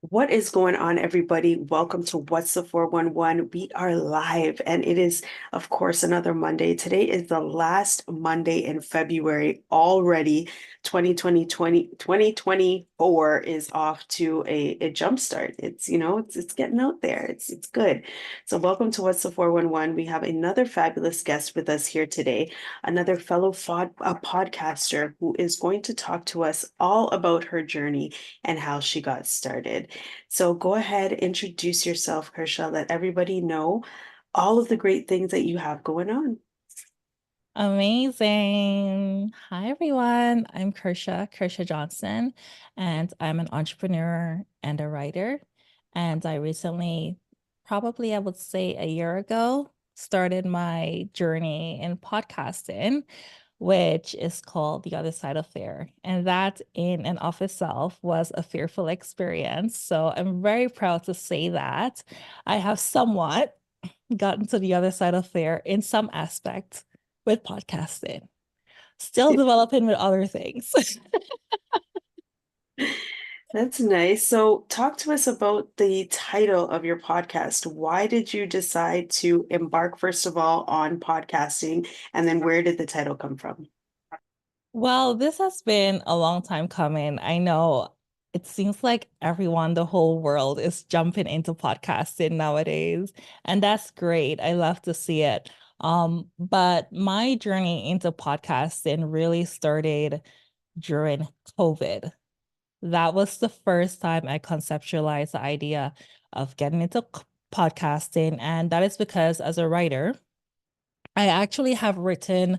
What is going on, everybody? Welcome to What's the 411? We are live, and it is, of course, another Monday. Today is the last Monday in February already. 2024 is off to a jump start. It's getting out there. It's good. So welcome to What's the 411. We have another fabulous guest with us here today, another fellow podcaster who is going to talk to us all about her journey and how she got started. So go ahead, introduce yourself, Kershaw. Let everybody know all of the great things that you have going on. Amazing. Hi, everyone. I'm Kertia Johnson, and I'm an entrepreneur and a writer. And I recently, probably I would say a year ago, started my journey in podcasting, which is called The Other Side of Fear. And that in and of itself was a fearful experience. So I'm very proud to say that I have somewhat gotten to the other side of fear in some aspects with podcasting. Still developing with other things. That's nice. So talk to us about the title of your podcast. Why did you decide to embark, first of all, on podcasting? And then where did the title come from? Well, this has been a long time coming. I know it seems like everyone, the whole world is jumping into podcasting nowadays, and that's great. I love to see it. But my journey into podcasting really started during COVID. That was the first time I conceptualized the idea of getting into podcasting. And that is because as a writer, I actually have written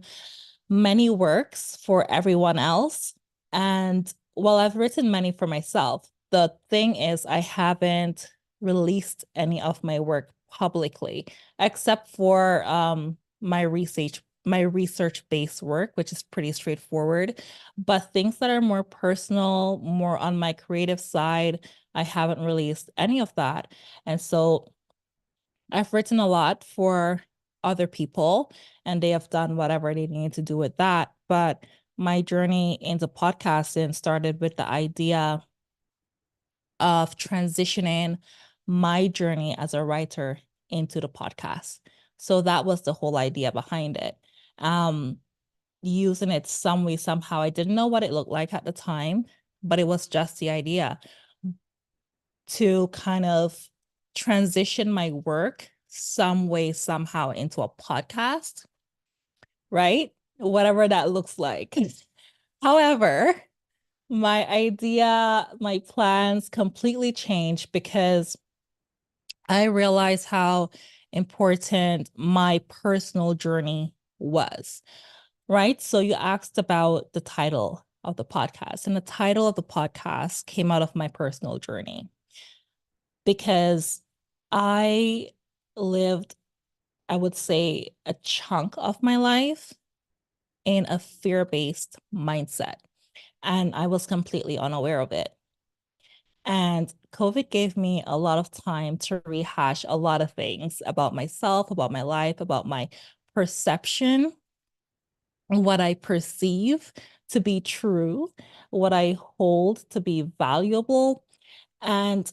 many works for everyone else. And while I've written many for myself, the thing is, I haven't released any of my work publicly, except for my research-based work, which is pretty straightforward. But things that are more personal, more on my creative side, I haven't released any of that. And so I've written a lot for other people, and they have done whatever they need to do with that. But my journey into podcasting started with the idea of transitioning my journey as a writer into the podcast. So that was the whole idea behind it. Um, Using it some way, somehow. I didn't know what it looked like at the time, but it was just the idea to kind of transition my work some way, somehow into a podcast, right? Whatever that looks like. However, my plans completely changed because I realized how important my personal journey was, right? So you asked about the title of the podcast, and the title of the podcast came out of my personal journey because I lived, I would say, a chunk of my life in a fear-based mindset, and I was completely unaware of it. And COVID gave me a lot of time to rehash a lot of things about myself, about my life, about my perception, what I perceive to be true, what I hold to be valuable. And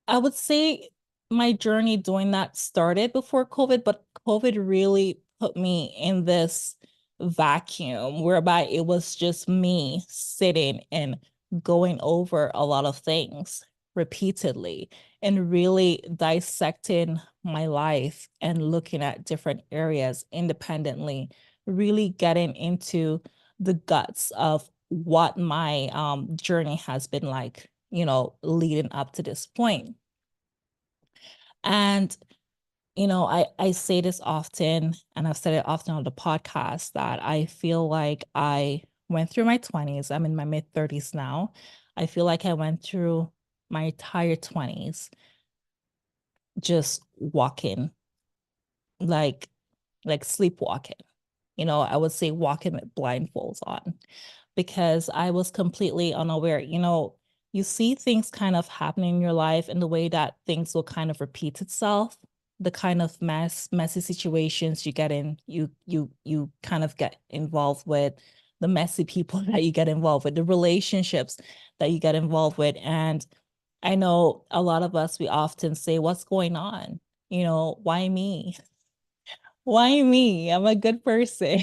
I would say my journey doing that started before COVID, but COVID really put me in this vacuum whereby it was just me sitting and going over a lot of things repeatedly and really dissecting my life and looking at different areas independently, really getting into the guts of what my journey has been like, leading up to this point. And, I say this often, and I've said it often on the podcast, that I feel like I went through my 20s. I'm in my mid 30s now. I feel like I went through my entire 20s just walking, like sleepwalking. I would say walking with blindfolds on because I was completely unaware. You see things kind of happening in your life in the way that things will kind of repeat itself. The kind of messy situations you get in, you kind of get involved with, the messy people that you get involved with, the relationships that you get involved with. And I know a lot of us, we often say, what's going on? Why me? Why me? I'm a good person.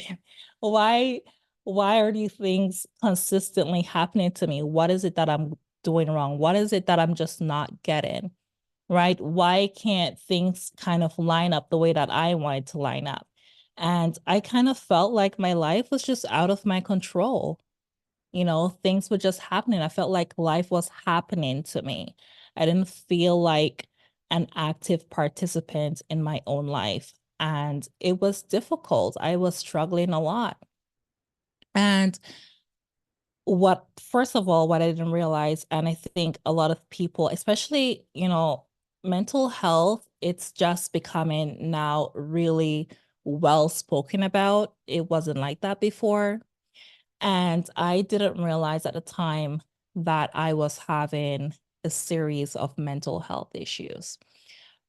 Why, why are these things consistently happening to me? What is it that I'm doing wrong? What is it that I'm just not getting? Right? Why can't things kind of line up the way that I wanted to line up? And I kind of felt like my life was just out of my control. Things were just happening. I felt like life was happening to me. I didn't feel like an active participant in my own life. And it was difficult. I was struggling a lot. And first of all, what I didn't realize, and I think a lot of people, especially, mental health, it's just becoming now really well spoken about. It wasn't like that before. And I didn't realize at the time that I was having a series of mental health issues.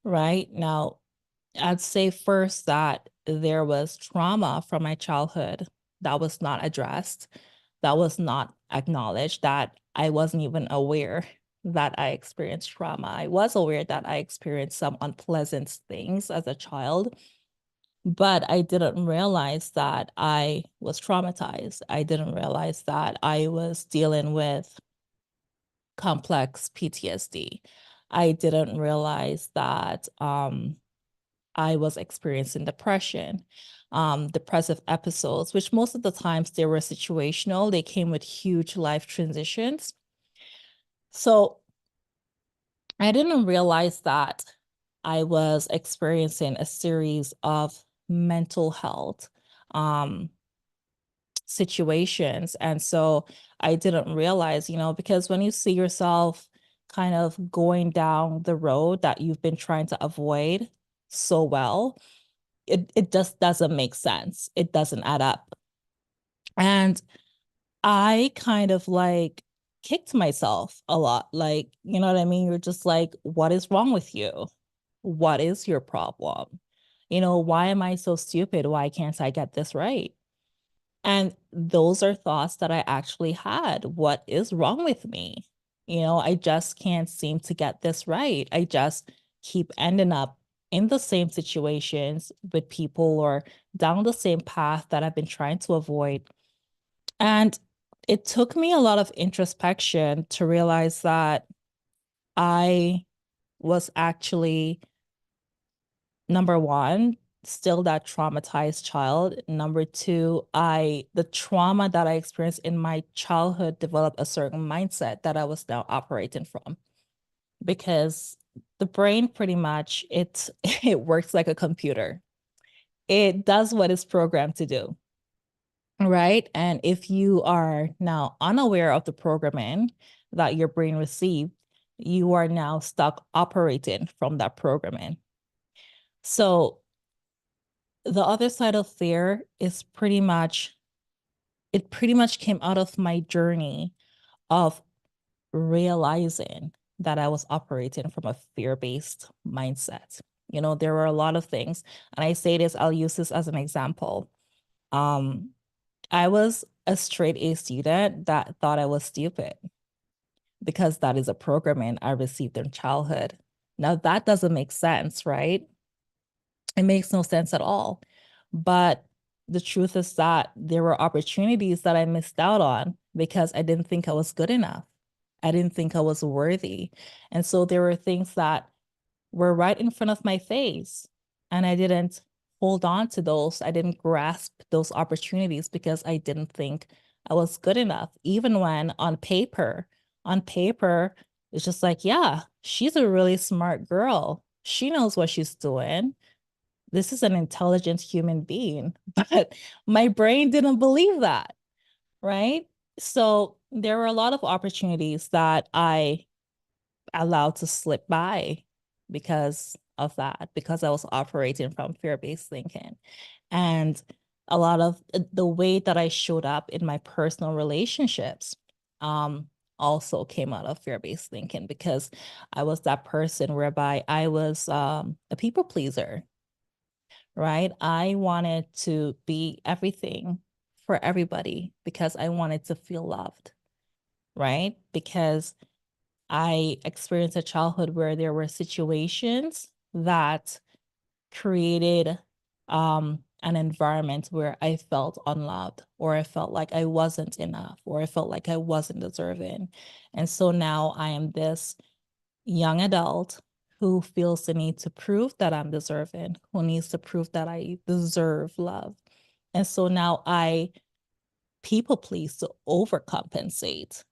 Right now, I'd say first that there was trauma from my childhood that was not addressed, that was not acknowledged, that I wasn't even aware that I experienced trauma. I was aware that I experienced some unpleasant things as a child, but I didn't realize that I was traumatized. I didn't realize that I was dealing with complex PTSD. I didn't realize that I was experiencing depression, depressive episodes, which most of the times they were situational. They came with huge life transitions. So I didn't realize that I was experiencing a series of mental health um, situations. And so I didn't realize, because when you see yourself kind of going down the road that you've been trying to avoid so well, it just doesn't make sense. It doesn't add up. And I kind of like kicked myself a lot. Like, you know what I mean? You're just like, what is wrong with you? What is your problem? Why am I so stupid? Why can't I get this right? And those are thoughts that I actually had. What is wrong with me? I just can't seem to get this right. I just keep ending up in the same situations with people or down the same path that I've been trying to avoid. And it took me a lot of introspection to realize that I was actually, number one, still that traumatized child. Number two, the trauma that I experienced in my childhood developed a certain mindset that I was now operating from because the brain pretty much it works like a computer. It does what it's programmed to do, right? And if you are now unaware of the programming that your brain received, you are now stuck operating from that programming. So the other side of fear is pretty much came out of my journey of realizing that I was operating from a fear-based mindset. There were a lot of things, and I'll use this as an example. Um, I was a straight A student that thought I was stupid because that is a programming I received in childhood. Now that doesn't make sense, right? It makes no sense at all. But the truth is that there were opportunities that I missed out on because I didn't think I was good enough. I didn't think I was worthy. And so there were things that were right in front of my face. And I didn't hold on to those. I didn't grasp those opportunities because I didn't think I was good enough. Even when on paper, it's just like, yeah, she's a really smart girl. She knows what she's doing. This is an intelligent human being. But my brain didn't believe that, right? So there were a lot of opportunities that I allowed to slip by because of that, because I was operating from fear-based thinking. And a lot of the way that I showed up in my personal relationships also came out of fear-based thinking because I was that person whereby I was a people pleaser, right? I wanted to be everything for everybody because I wanted to feel loved, right? Because I experienced a childhood where there were situations that created an environment where I felt unloved, or I felt like I wasn't enough, or I felt like I wasn't deserving. And so now I am this young adult who feels the need to prove that I'm deserving, who needs to prove that I deserve love. And so now I people please to overcompensate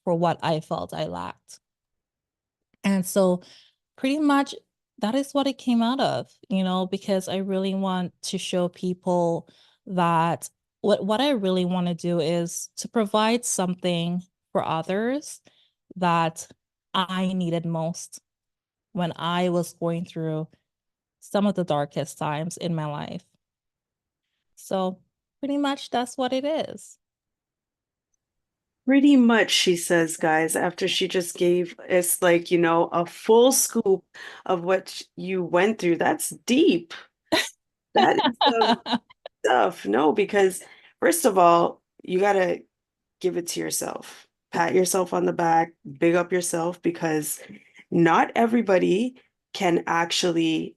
for what I felt I lacked. And so pretty much that is what it came out of, because I really want to show people that what I really want to do is to provide something for others that I needed most when I was going through some of the darkest times in my life. So pretty much that's what it is. Pretty much, she says, guys, after she just gave us, like, a full scoop of what you went through. That's deep. That is some stuff. No, because first of all, you gotta give it to yourself. Pat yourself on the back, big up yourself, because not everybody can actually,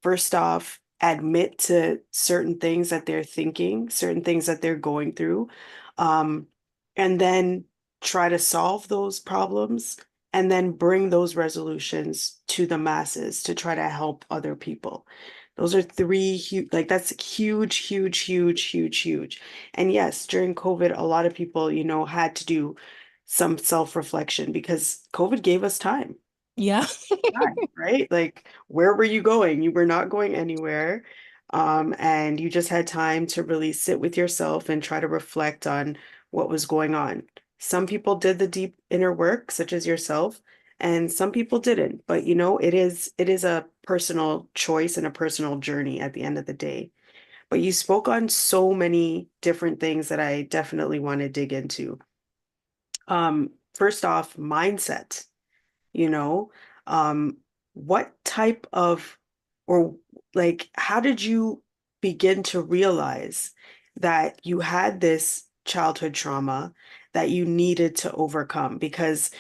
first off, admit to certain things that they're thinking, certain things that they're going through, um, and then try to solve those problems and then bring those resolutions to the masses to try to help other people. Those are three huge, like that's huge, huge, huge, huge, huge. And yes, during COVID, a lot of people, had to do some self-reflection because COVID gave us time. Yeah. Time, right? Like, where were you going? You were not going anywhere. And you just had time to really sit with yourself and try to reflect on what was going on. Some people did the deep inner work, such as yourself, and some people didn't. But it is a personal choice and a personal journey at the end of the day. But you spoke on so many different things that I definitely want to dig into. First off, mindset, you know, um, what type of, or like, how did you begin to realize that you had this childhood trauma that you needed to overcome? Because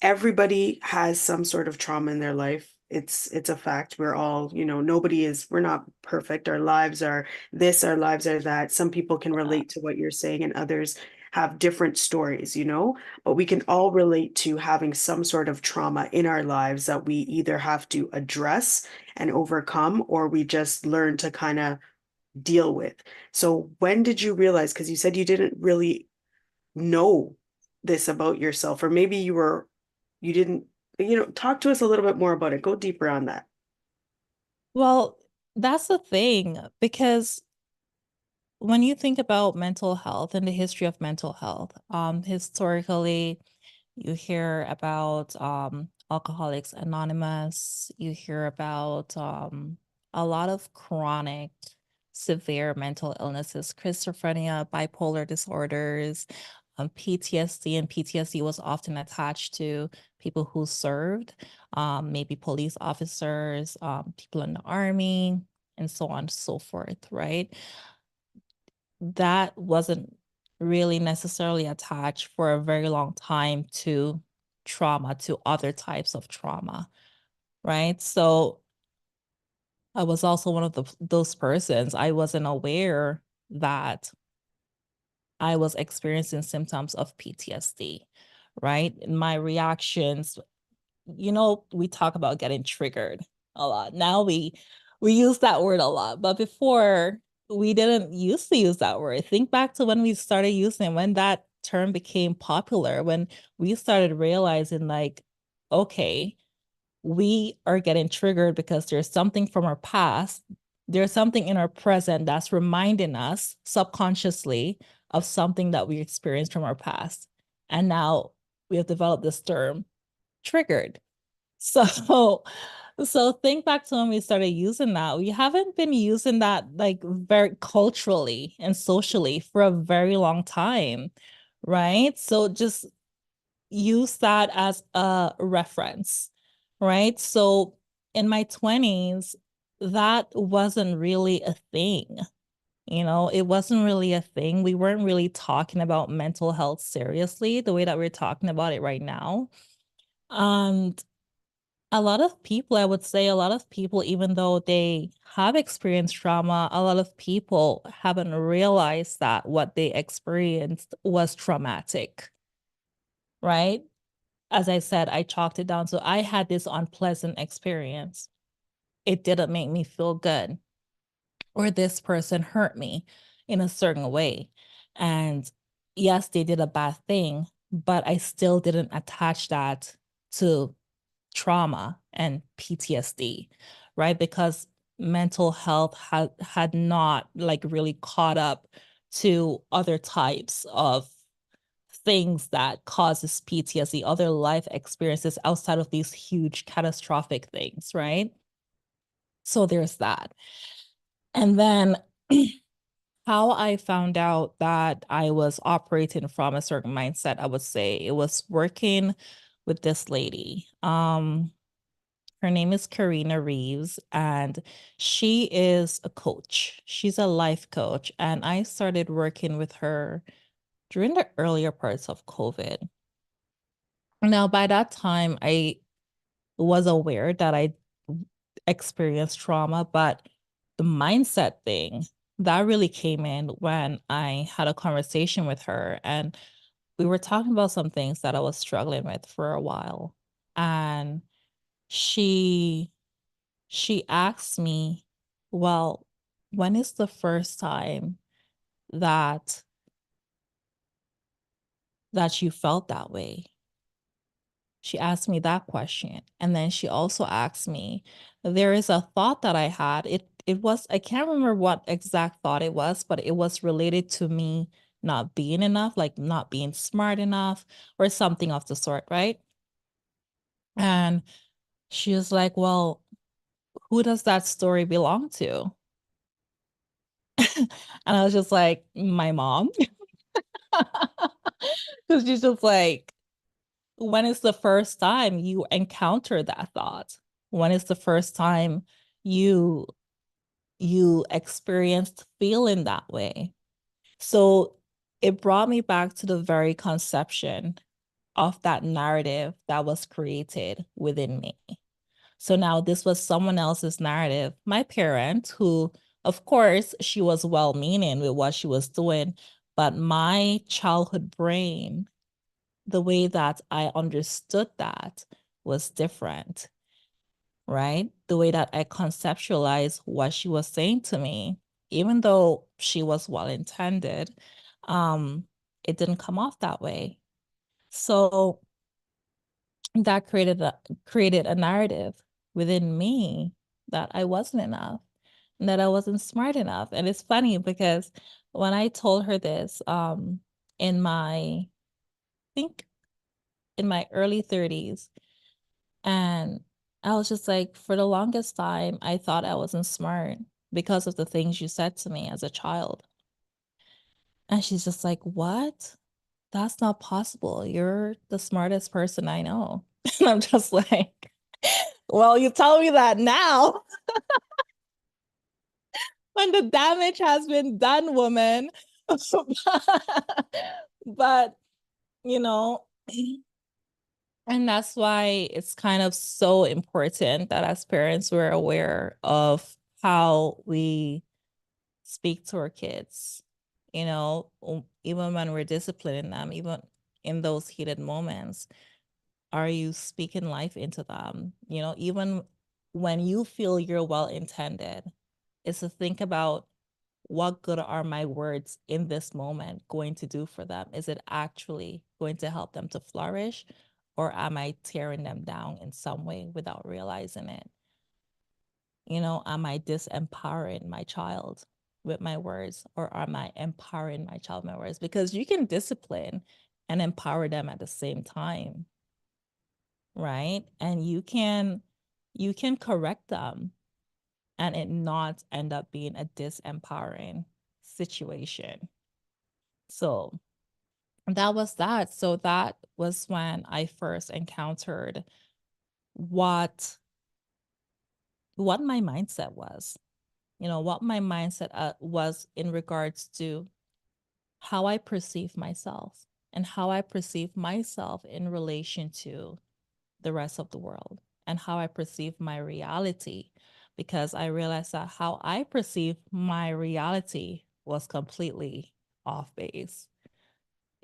everybody has some sort of trauma in their life. It's a fact. We're all, we're not perfect. Our lives are this, our lives are that. Some people can relate to what you're saying and others have different stories, but we can all relate to having some sort of trauma in our lives that we either have to address and overcome or we just learn to kind of deal with. So when did you realize, because you said you didn't really know this about yourself, or maybe you didn't, talk to us a little bit more about it. Go deeper on that. Well, that's the thing, because when you think about mental health and the history of mental health, historically, you hear about Alcoholics Anonymous, you hear about a lot of chronic, severe mental illnesses, schizophrenia, bipolar disorders, PTSD, and PTSD was often attached to people who served, maybe police officers, people in the army, and so on and so forth, right? That wasn't really necessarily attached for a very long time to trauma, to other types of trauma, right? So I was also one of those persons. I wasn't aware that I was experiencing symptoms of PTSD, right? My reactions, we talk about getting triggered a lot. Now we use that word a lot, but before we didn't used to use that word. Think back to when we started using it, when that term became popular, when we started realizing like, okay, we are getting triggered because there's something from our past, there's something in our present that's reminding us subconsciously of something that we experienced from our past. And now we have developed this term, triggered. So, so think back to when we started using that. We haven't been using that like very culturally and socially for a very long time, right? So just use that as a reference, right? So in my 20s, that wasn't really a thing. It wasn't really a thing. We weren't really talking about mental health seriously the way that we're talking about it right now. And a lot of people, I would say, a lot of people, even though they have experienced trauma, a lot of people haven't realized that what they experienced was traumatic, right? As I said, I chalked it down. So I had this unpleasant experience. It didn't make me feel good, or this person hurt me in a certain way. And yes, they did a bad thing, but I still didn't attach that to trauma and PTSD, right? Because mental health had not like really caught up to other types of things that causes PTSD, other life experiences outside of these huge catastrophic things, right? So there's that. And then how I found out that I was operating from a certain mindset, I would say it was working with this lady. Her name is Karina Reeves, and she is a coach. She's a life coach, and I started working with her during the earlier parts of COVID. Now, by that time, I was aware that I experienced trauma, but the mindset thing that really came in when I had a conversation with her, and we were talking about some things that I was struggling with for a while. And she she asked me, well, when is the first time that you felt that way? She asked me that question. And then she also asked me, there is a thought that I had. It was, I can't remember what exact thought it was, but it was related to me not being enough, like not being smart enough or something of the sort, right? And she was like, well, who does that story belong to? And I was just like, my mom. Because she's just like, when is the first time you encounter that thought? When is the first time you experienced feeling that way? So it brought me back to the very conception of that narrative that was created within me. So now this was someone else's narrative. My parent, who, of course, she was well meaning with what she was doing, but my childhood brain, the way that I understood that was different, right? The way that I conceptualized what she was saying to me, even though she was well intended, um, it didn't come off that way. So that created a narrative within me that I wasn't enough and that I wasn't smart enough. And it's funny because when I told her this, in my, I think in my early 30s, and I was just like, for the longest time, I thought I wasn't smart because of the things you said to me as a child. And she's just like, what? That's not possible. You're the smartest person I know. And I'm just like, well, you tell me that now when the damage has been done, woman. But, you know, and that's why it's kind of so important that as parents, we're aware of how we speak to our kids, even when we're disciplining them, even in those heated moments. Are you speaking life into them? Even when you feel you're well intended, is to think about what good are my words in this moment going to do for them? Is it actually going to help them to flourish, or am I tearing them down in some way without realizing it? Am I disempowering my child with my words, or am I empowering my child with my words? Because you can discipline and empower them at the same time, right? And you can correct them and it not end up being a disempowering situation. So that was that. So that was when I first encountered what my mindset was. What my mindset was in regards to how I perceive myself and how I perceive myself in relation to the rest of the world and how I perceive my reality, because I realized that how I perceive my reality was completely off base.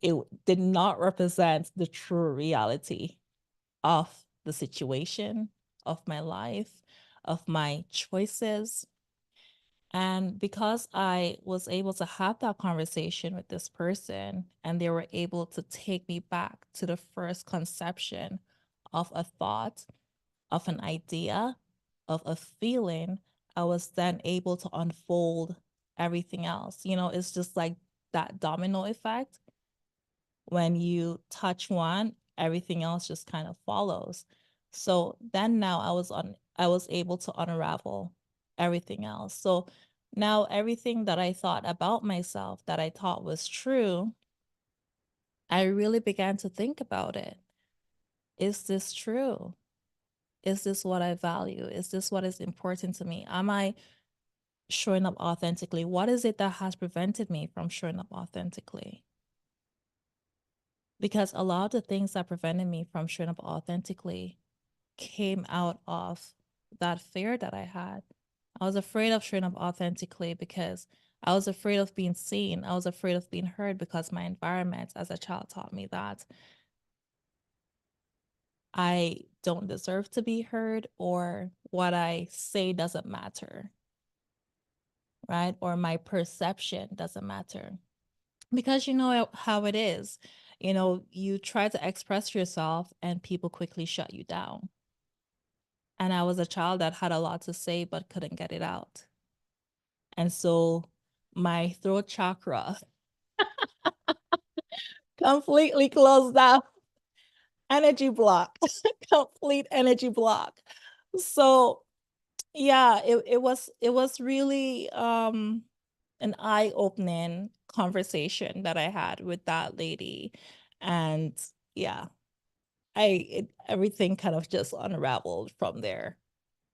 It did not represent the true reality of the situation, of my life, of my choices. And because I was able to have that conversation with this person, and they were able to take me back to the first conception of a thought, of an idea, of a feeling, I was then able to unfold everything else. It's just like that domino effect. When you touch one, everything else just kind of follows. So then now I was able to unravel everything else. So now everything that I thought about myself that I thought was true, I really began to think about it. Is this true? Is this what I value? Is this what is important to me? Am I showing up authentically? What is it that has prevented me from showing up authentically? Because a lot of the things that prevented me from showing up authentically came out of that fear that I had. I was afraid of showing up authentically because I was afraid of being seen. I was afraid of being heard because my environment as a child taught me that I don't deserve to be heard, or what I say doesn't matter, right? Or my perception doesn't matter. Because you know how it is. You try to express yourself and people quickly shut you down. And I was a child that had a lot to say but couldn't get it out. And so my throat chakra completely closed down, energy block, complete energy block. So yeah, it was really an eye-opening conversation that I had with that lady. And yeah, everything kind of just unraveled from there.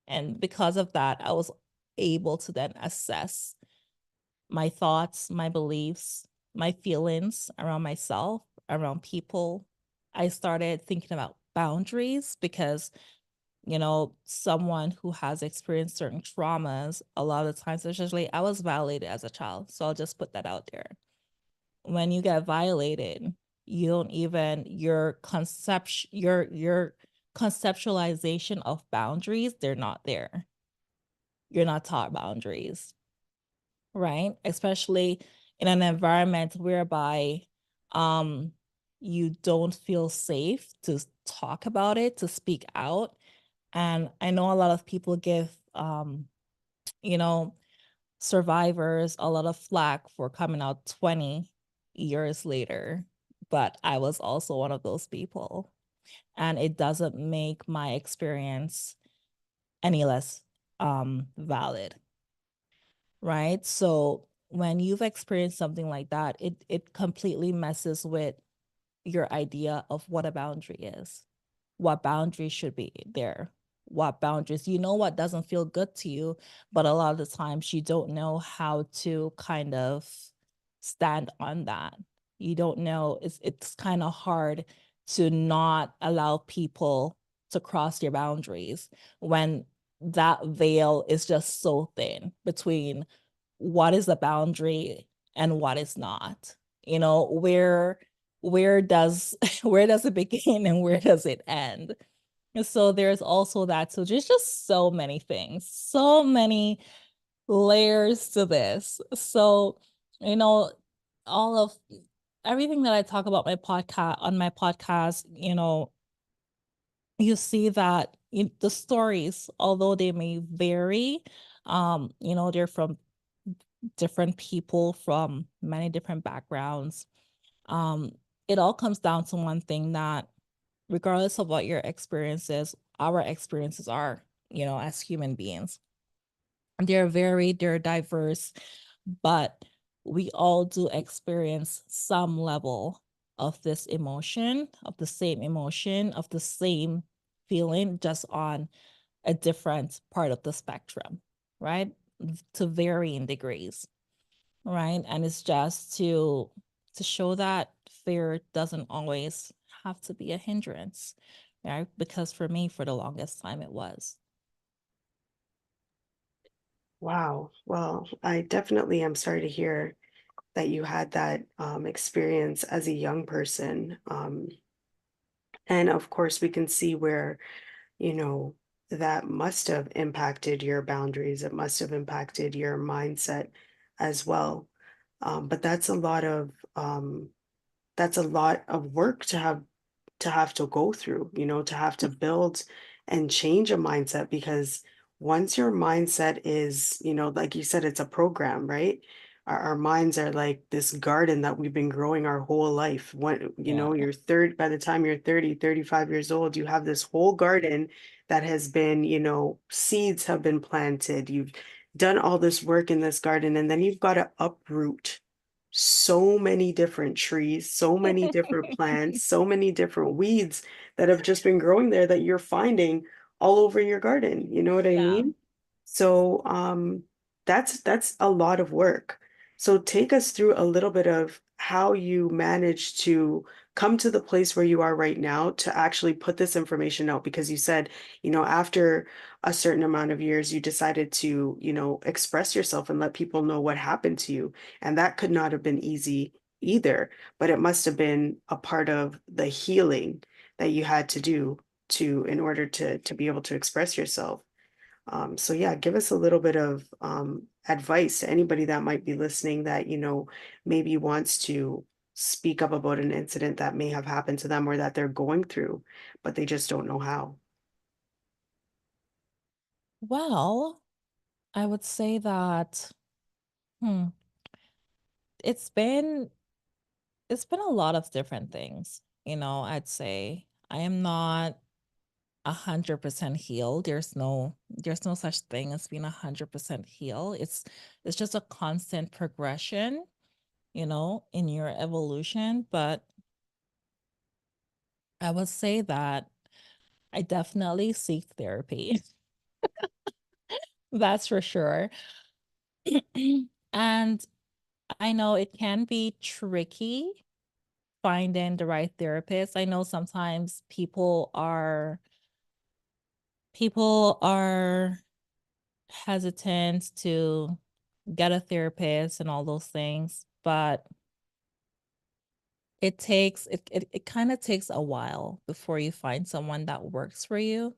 And because of that, I was able to then assess my thoughts, my beliefs, my feelings around myself, around people. I started thinking about boundaries because, someone who has experienced certain traumas, a lot of the times, especially I was violated as a child. So I'll just put that out there. When you get violated, you don't even your conceptualization of boundaries, they're not there. You're not taught boundaries, right? Especially in an environment whereby um you don't feel safe to talk about it, to speak out. And I know a lot of people give you know survivors a lot of flack for coming out 20 years later, but I was also one of those people, and it doesn't make my experience any less valid, right? So when you've experienced something like that, it completely messes with your idea of what a boundary is, what boundaries should be there, what boundaries, what doesn't feel good to you, but a lot of the times you don't know how to kind of stand on that. You don't know, it's kind of hard to not allow people to cross your boundaries when that veil is just so thin between what is the boundary and what is not. Where does where does it begin and where does it end? So there's also that. So there's just so many things, so many layers to this. So, you know, all of everything that I talk about my podcast, you see that the stories, although they may vary, they're from different people from many different backgrounds. Um, it all comes down to one thing, that regardless of what your experiences, our experiences are, as human beings. They're varied, they're diverse, but we all do experience some level of this emotion, of the same emotion, of the same feeling, just on a different part of the spectrum, right? To varying degrees, right? And it's just to show that fear doesn't always have to be a hindrance, right? Because for me, for the longest time, it was. Wow. Well, I definitely am sorry to hear that you had that experience as a young person. And of course, we can see where, you know, that must have impacted your boundaries. It must have impacted your mindset as well. But that's a lot of work to have to go through, to have to build and change a mindset because once your mindset is, like you said, it's a program, right? Our minds are like this garden that we've been growing our whole life. When, Yeah. by the time you're 30, 35 years old, you have this whole garden that has been, seeds have been planted. You've done all this work in this garden, and then you've got to uproot so many different trees, so many different plants, so many different weeds that have just been growing there that you're finding all over your garden. You know what I Yeah. mean? So, that's a lot of work. So take us through a little bit of how you managed to come to the place where you are right now to actually put this information out because you said, after a certain amount of years, you decided to, express yourself and let people know what happened to you. And that could not have been easy either, but it must have been a part of the healing that you had to do to in order to be able to express yourself. So yeah, give us a little bit of advice to anybody that might be listening that, maybe wants to speak up about an incident that may have happened to them or that they're going through, but they just don't know how. Well, I would say that hmm, it's been it's been a lot of different things. I'd say I am not 100% healed. There's no such thing as being 100% healed. It's just a constant progression, in your evolution. But I would say that I definitely seek therapy. That's for sure. And I know it can be tricky finding the right therapist. I know sometimes people are hesitant to get a therapist and all those things, but it kind of takes a while before you find someone that works for you.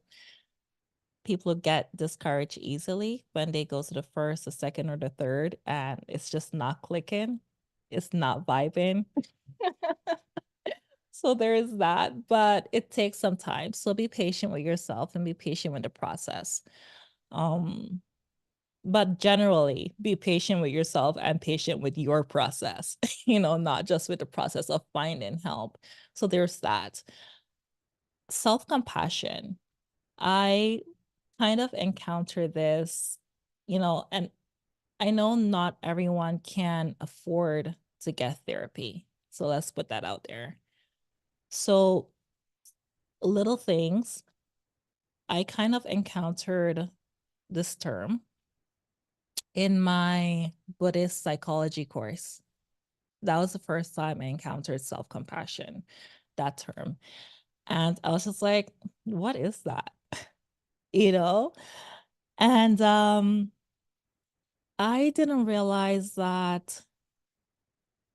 People get discouraged easily when they go to the first, the second, or the third, and it's just not clicking. It's not vibing. So there is that, but it takes some time. So be patient with yourself and be patient with the process. Um, but generally be patient with yourself and patient with your process, not just with the process of finding help. So there's that. Self-compassion. I kind of encounter this, and I know not everyone can afford to get therapy. So let's put that out there. So little things, I kind of encountered this term in my Buddhist psychology course. That was the first time I encountered self-compassion, that term. And I was just like, what is that? You know? And I didn't realize that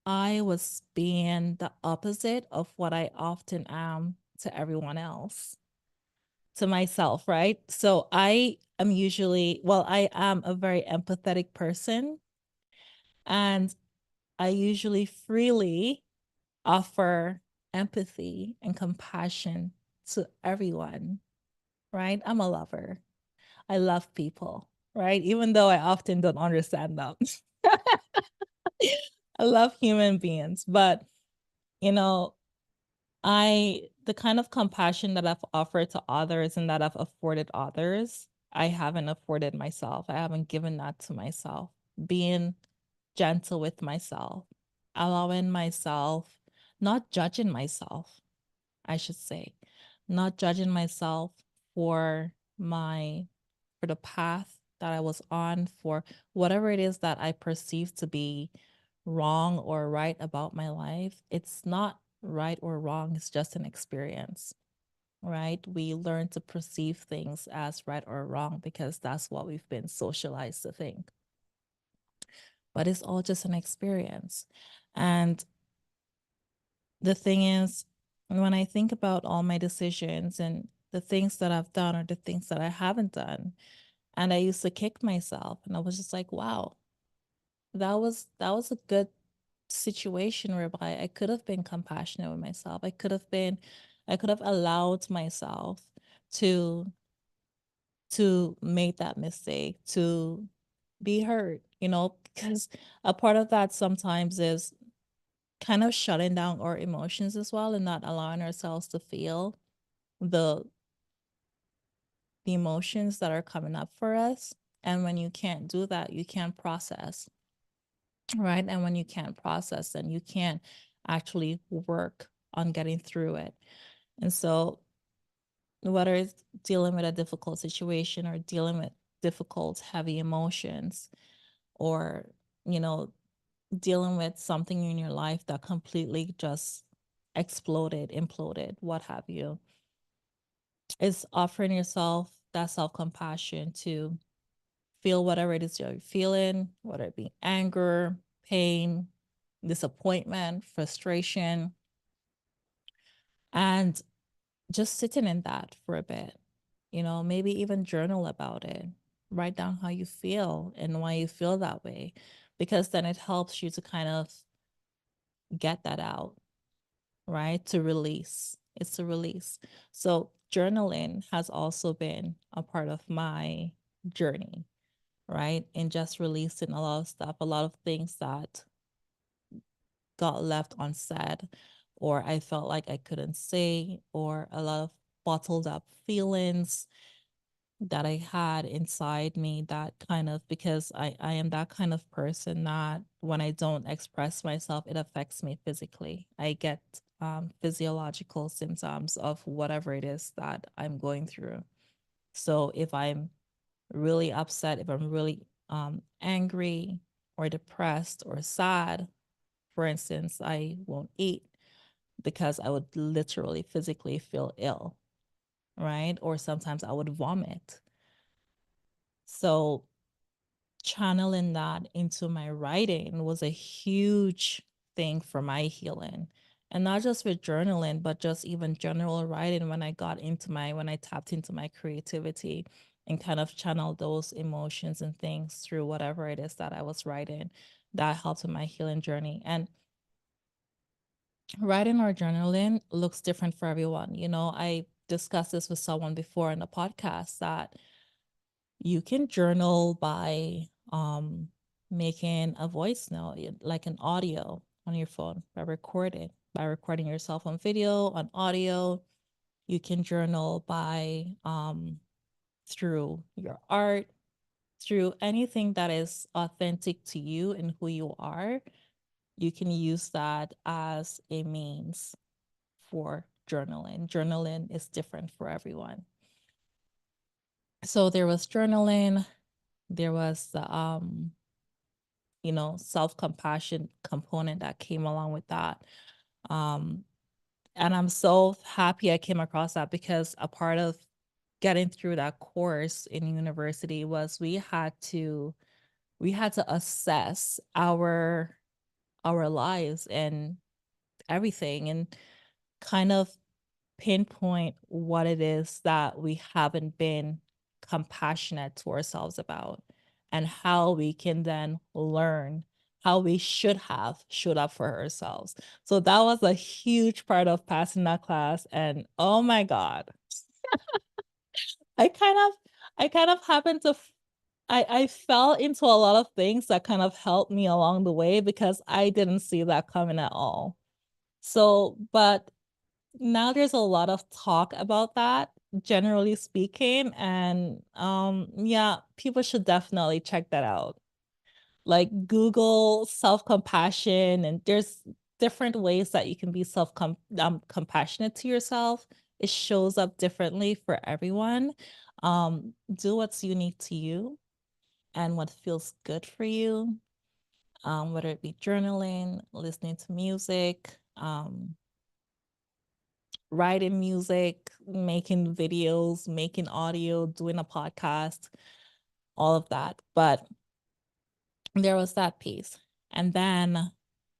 I was being the opposite of what I often am to everyone else, to myself, right? So I am a very empathetic person, and I usually freely offer empathy and compassion to everyone, right? I'm a lover. I love people, right? Even though I often don't understand them. I love human beings, but you know, the kind of compassion that I've offered to others and that I've afforded others, I haven't afforded myself. I haven't given that to myself. Being gentle with myself, allowing myself, not judging myself, I should say, not judging myself for my for the path that I was on, for whatever it is that I perceive to be wrong or right about my life. It's not right or wrong, it's just an experience, right? We learn to perceive things as right or wrong because that's what we've been socialized to think. But it's all just an experience. And the thing is, when I think about all my decisions and the things that I've done or the things that I haven't done, and I used to kick myself, and I was just like, wow, that was a good situation whereby I could have been compassionate with myself. I could have allowed myself to make that mistake, to be hurt, because a part of that sometimes is kind of shutting down our emotions as well and not allowing ourselves to feel the the emotions that are coming up for us. And when you can't do that, you can't process, right? And when you can't process, then you can't actually work on getting through it. And so, whether it's dealing with a difficult situation or dealing with difficult, heavy emotions, or, you know, dealing with something in your life that completely just exploded, imploded, what have you, is offering yourself that self compassion to feel whatever it is you're feeling, whether it be anger, pain, disappointment, frustration, and just sitting in that for a bit. Maybe even journal about it. Write down how you feel and why you feel that way, because then it helps you to kind of get that out, right? To release. It's to release. So, journaling has also been a part of my journey, right? And just releasing a lot of stuff, a lot of things that got left unsaid, or I felt like I couldn't say, or a lot of bottled up feelings that I had inside me, that kind of, because I am that kind of person that when I don't express myself, it affects me physically. I get physiological symptoms of whatever it is that I'm going through. So if I'm really upset, if I'm really angry or depressed or sad, for instance, I won't eat because I would literally physically feel ill, right? Or sometimes I would vomit. So channeling that into my writing was a huge thing for my healing. And not just with journaling, but just even general writing when I tapped into my creativity and kind of channeled those emotions and things through whatever it is that I was writing, that helped with my healing journey. And writing or journaling looks different for everyone. I discussed this with someone before in the podcast that you can journal by making a voice note, like an audio on your phone, by recording yourself on video, on audio. You can journal by through your art, through anything that is authentic to you and who you are. You can use that as a means for journaling. Journaling is different for everyone. So there was journaling, there was the self-compassion component that came along with that. Um, and I'm so happy I came across that, because a part of getting through that course in university was we had to assess our lives and everything, and kind of pinpoint what it is that we haven't been compassionate to ourselves about, and how we can then learn how we should have showed up for ourselves. So that was a huge part of passing that class. And oh my God, I kind of I kind of happened to I fell into a lot of things that kind of helped me along the way, because I didn't see that coming at all. So, but now there's a lot of talk about that, generally speaking, and yeah, people should definitely check that out. Like, Google self-compassion, and there's different ways that you can be compassionate to yourself. It shows up differently for everyone. Do what's unique to you and what feels good for you, whether it be journaling, listening to music, writing music, making videos, making audio, doing a podcast, all of that. But there was that piece. And then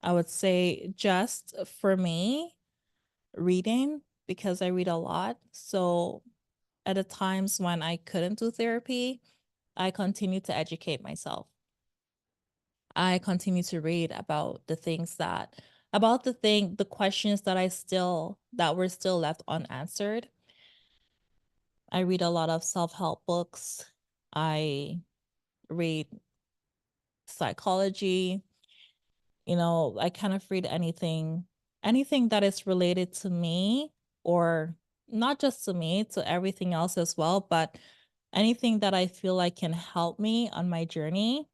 I would say, just for me, reading, because I read a lot. So at the times when I couldn't do therapy, I continued to educate myself. I continue to read about the questions that were still left unanswered. I read a lot of self-help books. I read psychology. I kind of read anything that is related to me, or not just to me, to everything else as well, but anything that I feel like can help me on my journey,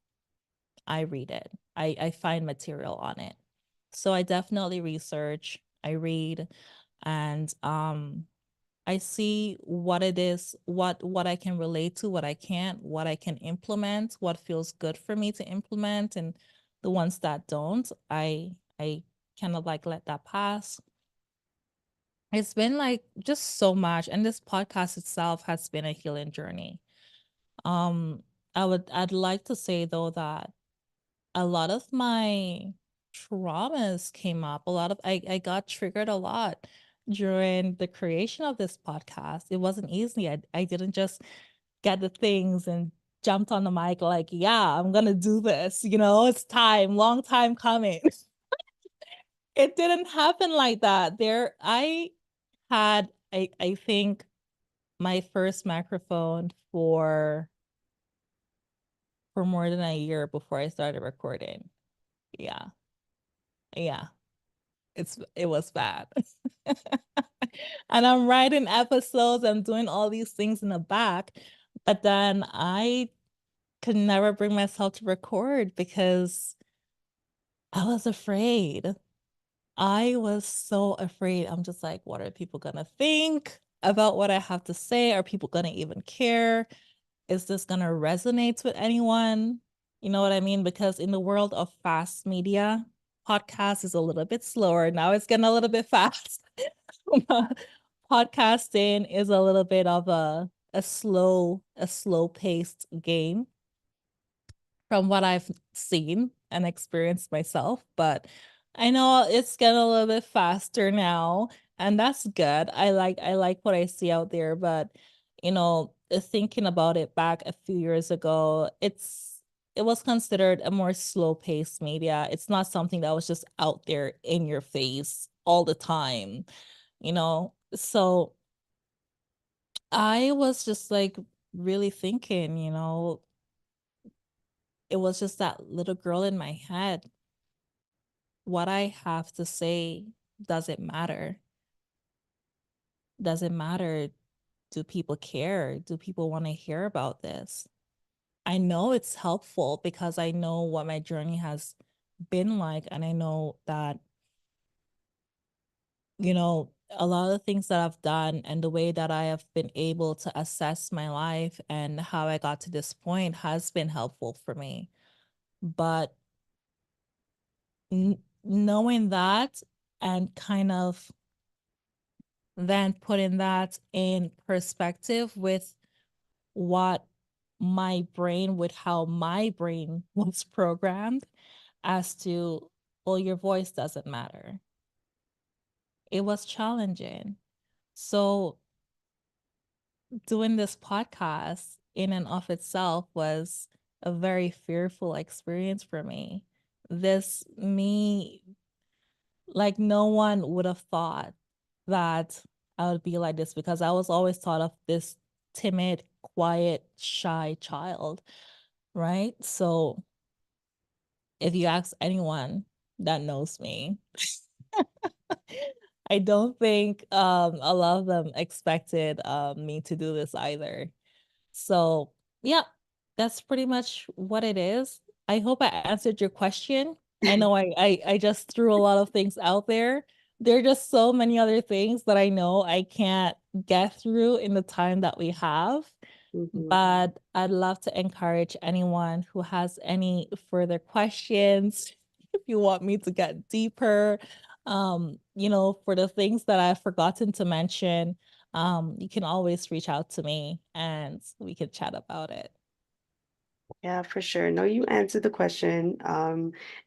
I read it. I find material on it. So I definitely research, I read, and I see what it is, what I can relate to, what I can't, what I can implement, what feels good for me to implement, and the ones that don't, I kind of like let that pass. It's been like just so much, and this podcast itself has been a healing journey. Um, I'd like to say though that a lot of my traumas came up. I got triggered a lot during the creation of this podcast. It wasn't easy. I didn't just get the things and jumped on the mic like, yeah, I'm gonna do this. It's time, long time coming. It didn't happen like that. I think my first microphone for more than a year before I started recording. Yeah. Yeah. It was bad. And I'm writing episodes, I'm doing all these things in the back, but then I could never bring myself to record because I was afraid. I was so afraid. I'm just like, what are people gonna think about what I have to say? Are people gonna even care? Is this gonna resonate with anyone? You know what I mean? Because in the world of fast media, podcast is a little bit slower. Now it's getting a little bit fast. Podcasting is a little bit of a slow paced game from what I've seen and experienced myself, but I know it's getting a little bit faster now, and that's good. I like what I see out there, but thinking about it back a few years ago, it was considered a more slow-paced media. It's not something that was just out there in your face all the time, So I was just like really thinking, it was just that little girl in my head. What I have to say, does it matter? Does it matter? Do people care? Do people want to hear about this? I know it's helpful because I know what my journey has been like. And I know that, a lot of the things that I've done and the way that I have been able to assess my life and how I got to this point has been helpful for me. But knowing that and kind of then putting that in perspective what with how my brain was programmed as to, well, your voice doesn't matter. It was challenging. So doing this podcast in and of itself was a very fearful experience for me. This me, like no one would have thought that I would be like this because I was always thought of this timid, quiet, shy child, right? So if you ask anyone that knows me, I don't think a lot of them expected me to do this either. So, yeah, that's pretty much what it is. I hope I answered your question. I know I just threw a lot of things out there. There are just so many other things that I know I can't get through in the time that we have. Mhm. But I'd love to encourage anyone who has any further questions. If you want me to get deeper, For the things that I've forgotten to mention, you can always reach out to me and we can chat about it. Yeah, for sure. No, you answered the question,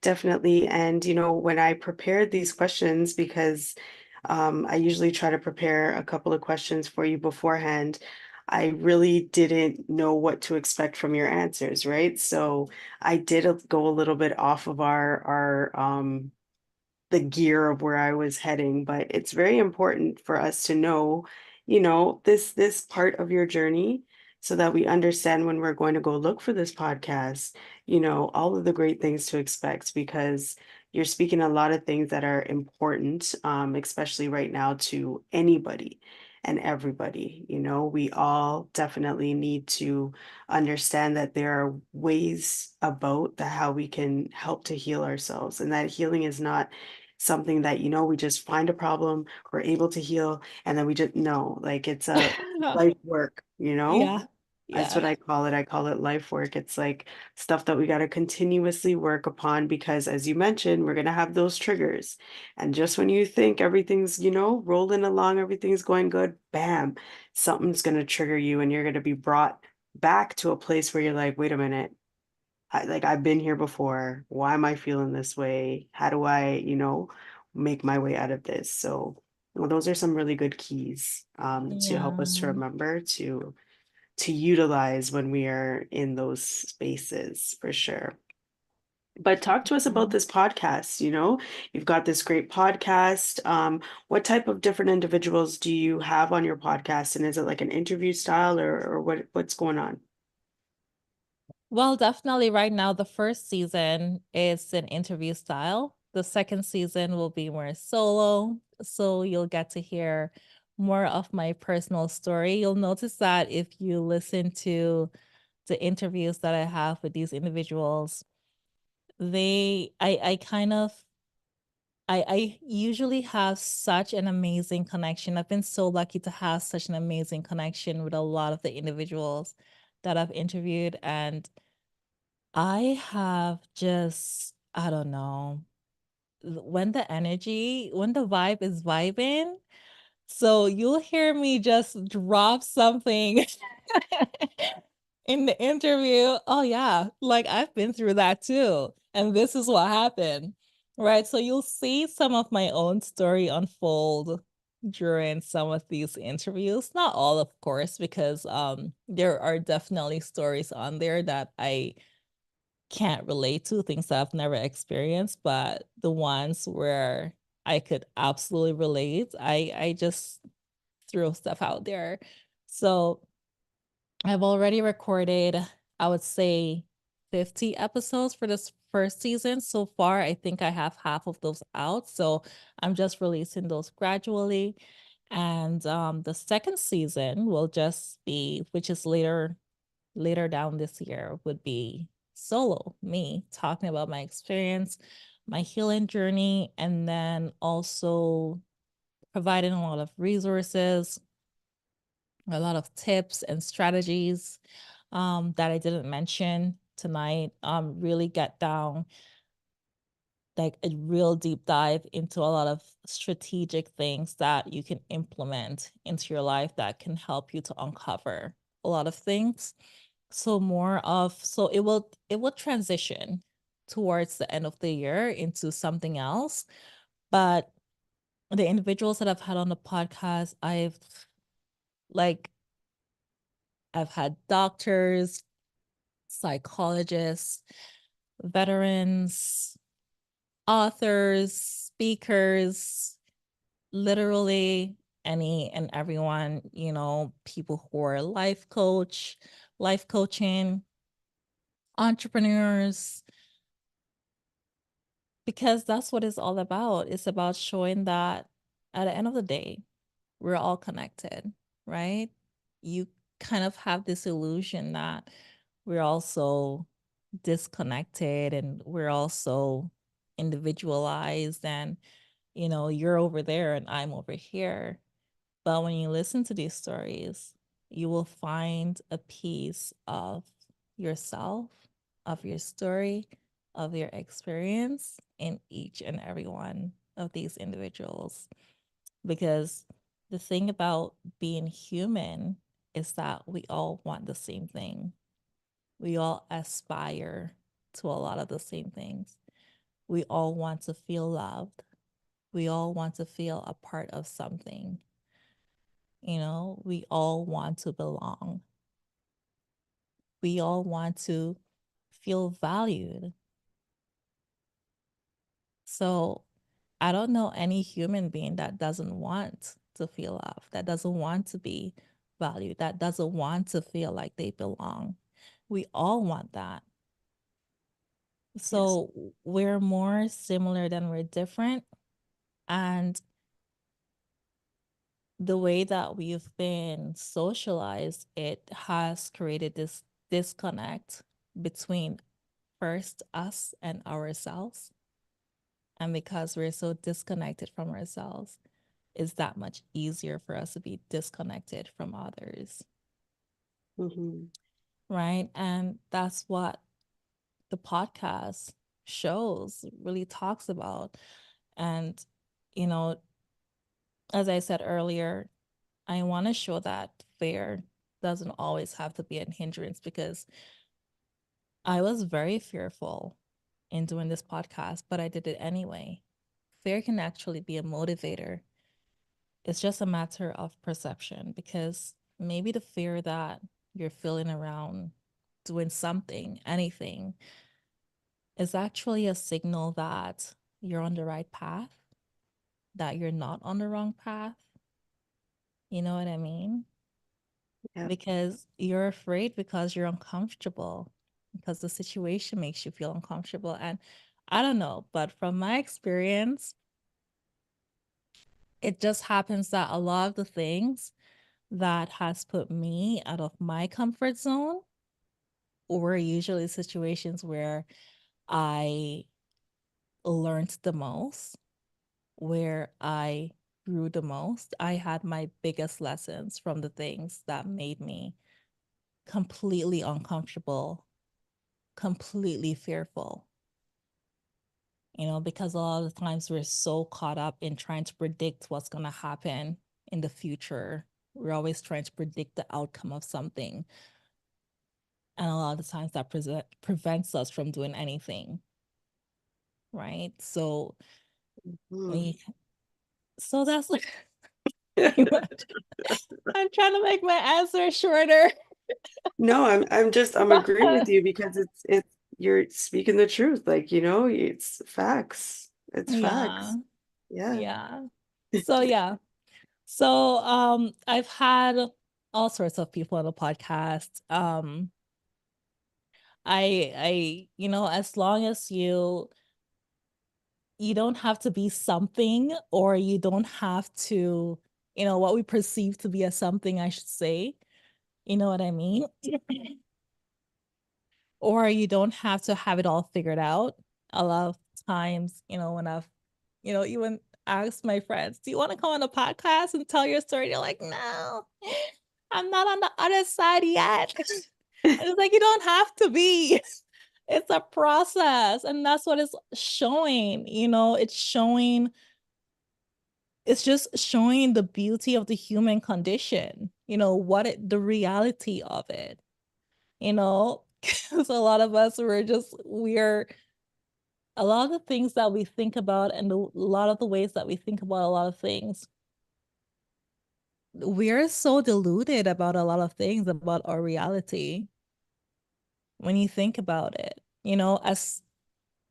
definitely. And when I prepared these questions, because I usually try to prepare a couple of questions for you beforehand, I really didn't know what to expect from your answers, right? So I did go a little bit off of our the gear of where I was heading, but it's very important for us to know, this part of your journey so that we understand when we're going to go look for this podcast, all of the great things to expect because you're speaking a lot of things that are important, especially right now to anybody and everybody. We all definitely need to understand that there are ways about the how we can help to heal ourselves, and that healing is not something that we just find a problem, we're able to heal, and then we just no, like it's a life work. Yeah. That's Yeah. what I call it. I call it life work. It's like stuff that we got to continuously work upon because, as you mentioned, we're going to have those triggers. And just when you think everything's, rolling along, everything's going good, bam, something's going to trigger you and you're going to be brought back to a place where you're like, wait a minute, I've been here before. Why am I feeling this way? How do I, make my way out of this? So, well, those are some really good keys to help us to Yeah. remember to utilize when we are in those spaces for sure. But talk to us about Mhm. this podcast. You've got this great podcast. What type of different individuals do you have on your podcast? And is it like an interview style or what's going on? Well, definitely right now, the first season is an interview style. The second season will be more solo. So you'll get to hear more of my personal story. You'll notice that if you listen to the interviews that I have with these individuals, I kind of, I usually have such an amazing connection. I've been so lucky to have such an amazing connection with a lot of the individuals that I've interviewed. And I have just, I don't know, when the vibe is vibing, so you'll hear me just drop something in the interview. Oh, yeah, like I've been through that too. And this is what happened. Right. So you'll see some of my own story unfold during some of these interviews. Not all, of course, because there are definitely stories on there that I can't relate to, things that I've never experienced, but the ones where I could absolutely relate, I just throw stuff out there. So I've already recorded, I would say 50 episodes for this first season. So far, I think I have half of those out. So I'm just releasing those gradually. And the second season will just be, which is later down this year would be solo, me talking about my experience, my healing journey, and then also providing a lot of resources, a lot of tips and strategies that I didn't mention tonight. Really get down like a real deep dive into a lot of strategic things that you can implement into your life that can help you to uncover a lot of things. So it will transition towards the end of the year into something else. But the individuals that I've had on the podcast, like I've had doctors, psychologists, veterans, authors, speakers, literally any and everyone, people who are life coaching, entrepreneurs, because that's what it's all about. It's about showing that at the end of the day, we're all connected, right? You kind of have this illusion that we're also disconnected and we're also individualized and you're over there and I'm over here. But when you listen to these stories, you will find a piece of yourself, of your story, of your experience in each and every one. of these individuals. Because the thing about being human is that we all want the same thing. We all aspire to a lot of the same things. We all want to feel loved. We all want to feel a part of something. We all want to belong. We all want to feel valued. So I don't know any human being that doesn't want to feel loved, that doesn't want to be valued, that doesn't want to feel like they belong. We all want that. Yes. So we're more similar than we're different. And the way that we've been socialized, it has created this disconnect between first us and ourselves. And because we're so disconnected from ourselves, it's that much easier for us to be disconnected from others. Hmm. Right. And that's what the podcast shows, really talks about. And, you know, as I said earlier, I want to show that fear doesn't always have to be a hindrance, because I was very fearful in doing this podcast, but I did it anyway. Fear can actually be a motivator. It's just a matter of perception, because maybe the fear that you're feeling around doing something, anything, is actually a signal that you're on the right path, that you're not on the wrong path. You know what I mean? Yeah. Because you're afraid because you're uncomfortable, because the situation makes you feel uncomfortable. And I don't know, but from my experience, it just happens that a lot of the things that has put me out of my comfort zone were usually situations where I learned the most, where I grew the most. I had my biggest lessons from the things that made me completely uncomfortable, completely fearful. Because a lot of the times we're so caught up in trying to predict what's going to happen in the future. We're always trying to predict the outcome of something. And a lot of the times that prevents us from doing anything. Right. So, Mm. we, so that's like pretty much, I'm trying to make my answer shorter. No, I'm But agreeing with you because it's you're speaking the truth. Like, it's facts. It's yeah. facts. Yeah. Yeah. So, yeah. So I've had all sorts of people on the podcast. As long as you don't have to be something, or you don't have to, what we perceive to be a something, I should say. You know what I mean? Or you don't have to have it all figured out. A lot of times, when I've, even asked my friends, do you want to come on a podcast and tell your story? You're like, no, I'm not on the other side yet. And it's like, you don't have to be. It's a process. And that's what it's showing. It's just showing the beauty of the human condition, the reality of it, you know? Because a lot of us, we're a lot of the things that we think about, and a lot of the ways that we think about a lot of things, we're so deluded about a lot of things about our reality when you think about it. As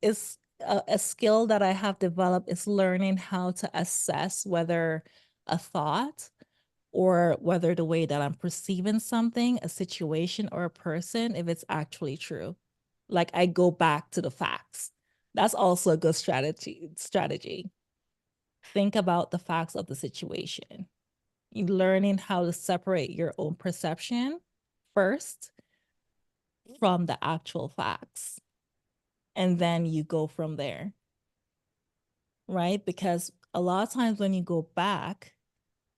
is a skill that I have developed is learning how to assess whether a thought, or whether the way that I'm perceiving something, a situation, or a person, if it's actually true. Like, I go back to the facts. That's also a good strategy. Think about the facts of the situation. You learning how to separate your own perception first from the actual facts. And then you go from there, right? Because a lot of times when you go back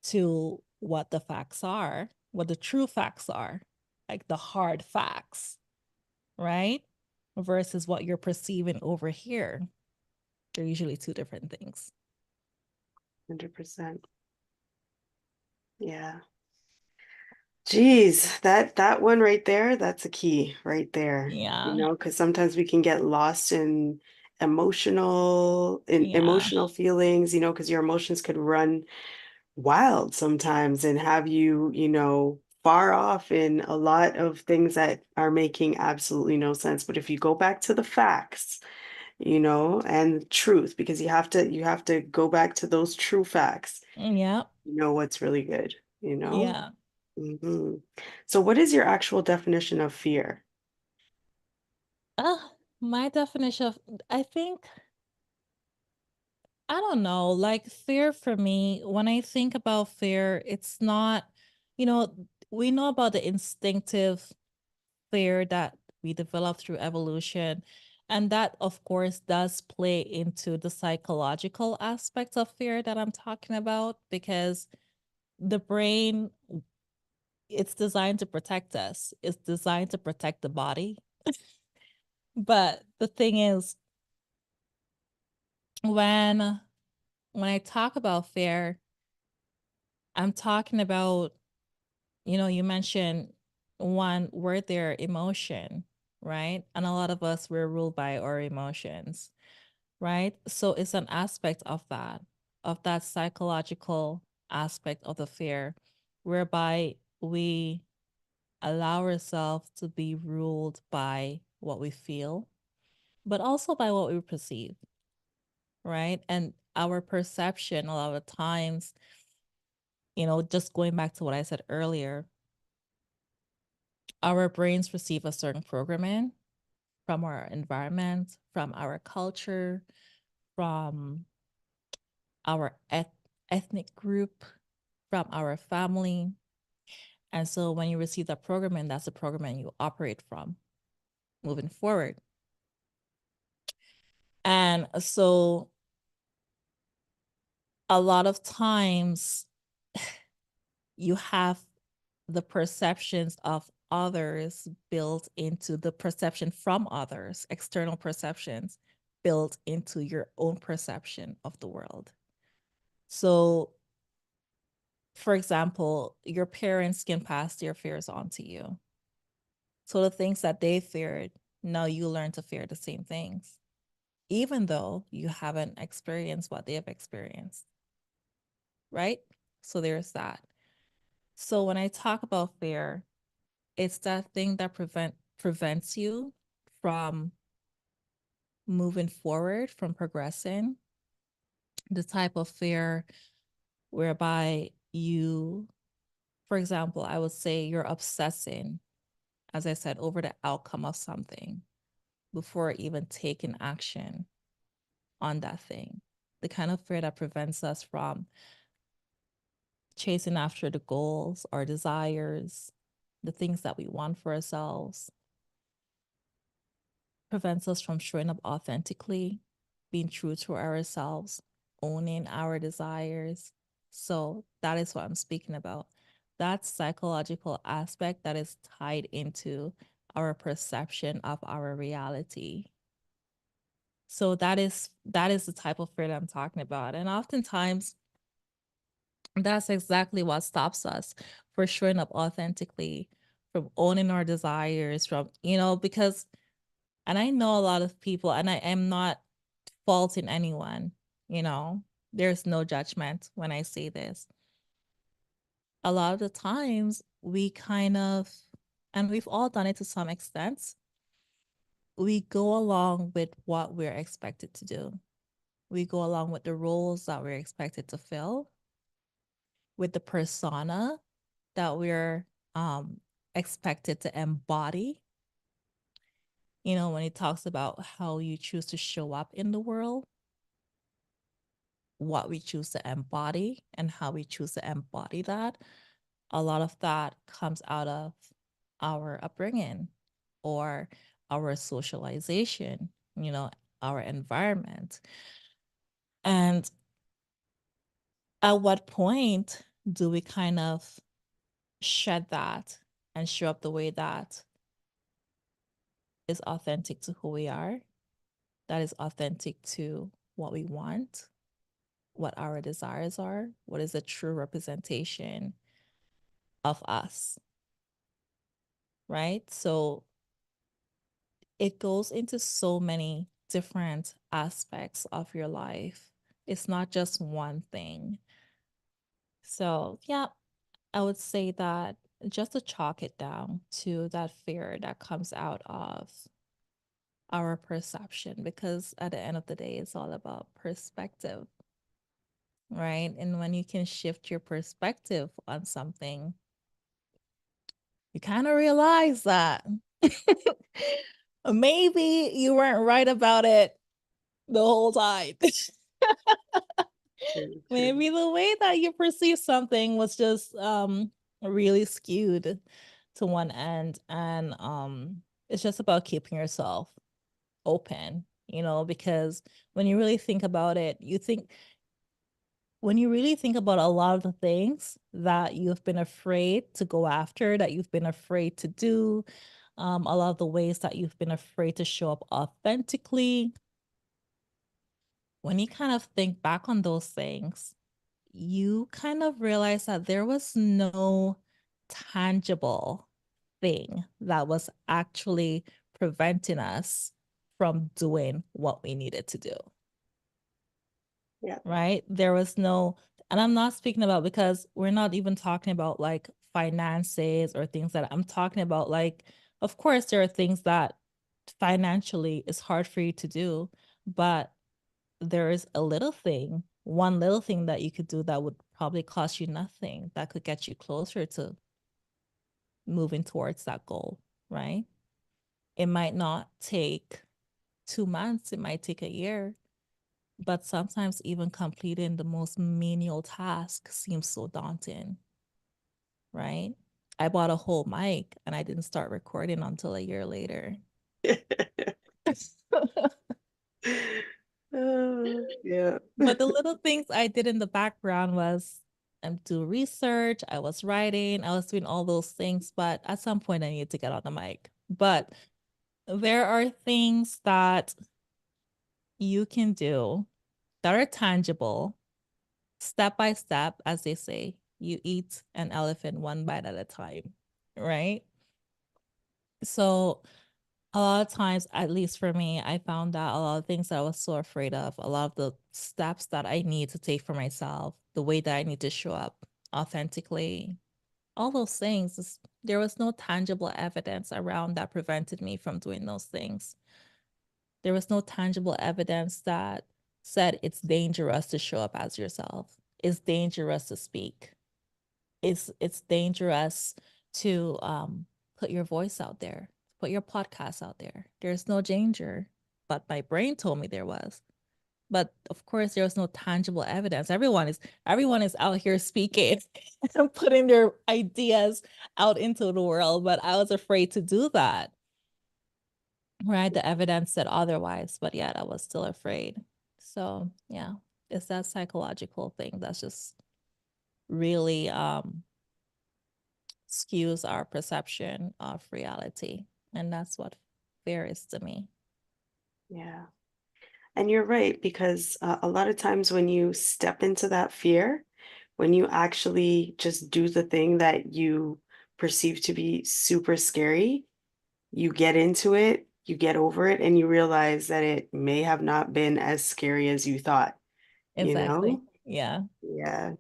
to what the facts are, what the true facts are, like the hard facts, right? Versus what you're perceiving over here, they're usually two different things. 100%. Yeah. Geez, that one right there, that's a key right there. Yeah. Because sometimes we can get lost in Yeah. emotional feelings, because your emotions could run wild sometimes and have you, far off in a lot of things that are making absolutely no sense. But if you go back to the facts, and truth, because you have to go back to those true facts, Yeah. what's really good, you know? Yeah. hmm So what is your actual definition of fear? Uh, my definition of, I think, I don't know, like fear for me, when I think about fear, it's not, you know, we know about the instinctive fear that we develop through evolution. And that, of course, does play into the psychological aspect of fear that I'm talking about because the brain, it's designed to protect us, it's designed to protect the body. But the thing is, when when I talk about fear, I'm talking about, you mentioned one word there, emotion, right? And a lot of us, we're ruled by our emotions, right? So it's an aspect of that psychological aspect of the fear, whereby we allow ourselves to be ruled by what we feel, but also by what we perceive, right? And our perception, a lot of times, just going back to what I said earlier, our brains receive a certain programming from our environment, from our culture, from our ethnic group, from our family. And so when you receive that programming, that's the programming you operate from moving forward. And so a lot of times you have the perceptions of others built into the perception from others, external perceptions built into your own perception of the world. So, for example, your parents can pass their fears on to you. So the things that they feared, now you learn to fear the same things, even though you haven't experienced what they have experienced, right? So there's that. So when I talk about fear, it's that thing that prevents you from moving forward, from progressing. The type of fear whereby you, for example, I would say you're obsessing, as I said, over the outcome of something before even taking action on that thing. The kind of fear that prevents us from chasing after the goals, our desires, the things that we want for ourselves, prevents us from showing up authentically, being true to ourselves, owning our desires. So that is what I'm speaking about. That psychological aspect that is tied into our perception of our reality. So that is the type of fear that I'm talking about. And oftentimes that's exactly what stops us for showing up authentically, from owning our desires, from, because, and I know a lot of people, and I am not faulting anyone, you know, there's no judgment when I say this. A lot of the times we kind of, and we've all done it to some extent, we go along with what we're expected to do. We go along with the roles that we're expected to fill, with the persona that we're expected to embody. When it talks about how you choose to show up in the world, what we choose to embody, and how we choose to embody that, a lot of that comes out of our upbringing or our socialization, our environment. And at what point do we kind of shed that and show up the way that is authentic to who we are, that is authentic to what we want? what our desires are, what is a true representation of us, right? So it goes into so many different aspects of your life. It's not just one thing. So, yeah, I would say that just to chalk it down to that fear that comes out of our perception, because at the end of the day, it's all about perspective, right? And when you can shift your perspective on something, you kind of realize that maybe you weren't right about it the whole time. Very true. Maybe the way that you perceive something was just really skewed to one end, and it's just about keeping yourself open, because when you really think about it, when you really think about a lot of the things that you've been afraid to go after, that you've been afraid to do, a lot of the ways that you've been afraid to show up authentically, when you kind of think back on those things, you kind of realize that there was no tangible thing that was actually preventing us from doing what we needed to do, Yeah. right? There was no, and I'm not speaking about, because we're not even talking about like finances or things that I'm talking about. Like, of course, there are things that financially is hard for you to do, but there is a little thing, one little thing that you could do that would probably cost you nothing, that could get you closer to moving towards that goal, right? It might not take 2 months, it might take a year, but sometimes even completing the most menial task seems so daunting, right? I bought a whole mic and I didn't start recording until a year later. Yeah. But the little things I did in the background was do research, I was writing, I was doing all those things, but at some point I needed to get on the mic. But there are things that you can do that are tangible, step by step, as they say. You eat an elephant one bite at a time, right? So a lot of times, at least for me, I found that a lot of things that I was so afraid of, a lot of the steps that I need to take for myself, the way that I need to show up authentically, all those things, there was no tangible evidence around that prevented me from doing those things. There was no tangible evidence that said it's dangerous to show up as yourself. It's dangerous to speak. It's dangerous to put your voice out there, put your podcast out there. There's no danger, but my brain told me there was. But of course, there was no tangible evidence. Everyone is out here speaking and putting their ideas out into the world, but I was afraid to do that. Right? The evidence said otherwise, but yet I was still afraid. So yeah, it's that psychological thing that's just really skews our perception of reality. And that's what fear is to me. Yeah. And you're right, because a lot of times when you step into that fear, when you actually just do the thing that you perceive to be super scary, you get into it, you get over it, and you realize that it may have not been as scary as you thought, you Exactly. know? Yeah. Yeah.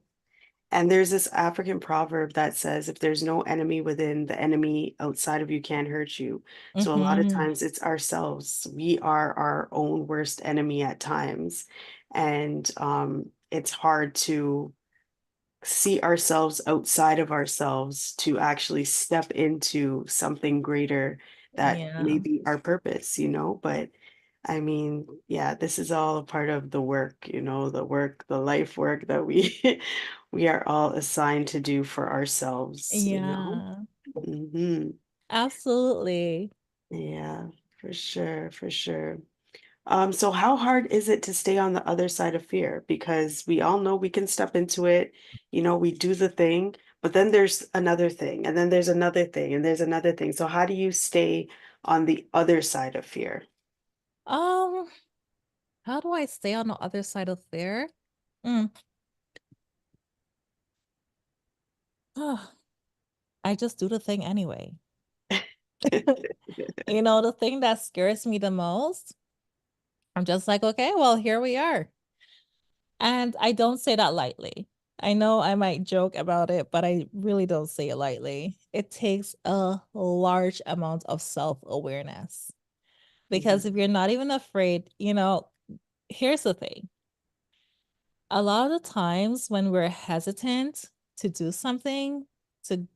And there's this African proverb that says, if there's no enemy within, the enemy outside of you can't hurt you. So a lot of Mm-hmm. times it's ourselves. We are our own worst enemy at times. And it's hard to see ourselves outside of ourselves to actually step into something greater that may Yeah. be our purpose, But I mean, yeah, this is all a part of the work, the work, the life work that we we are all assigned to do for ourselves. Yeah. Hmm. Absolutely. Yeah, for sure, for sure. So how hard is it to stay on the other side of fear? Because we all know we can step into it, we do the thing, but then there's another thing, and then there's another thing, and there's another thing. So how do you stay on the other side of fear? Um, how do I stay on the other side of fear? Mm. Oh, I just do the thing anyway. The thing that scares me the most, I'm just like, okay, well, here we are. And I don't say that lightly. I know I might joke about it, but I really don't say it lightly. It takes a large amount of self-awareness. Because if Mhm. you're not even afraid, here's the thing. A lot of the times when we're hesitant to do something, to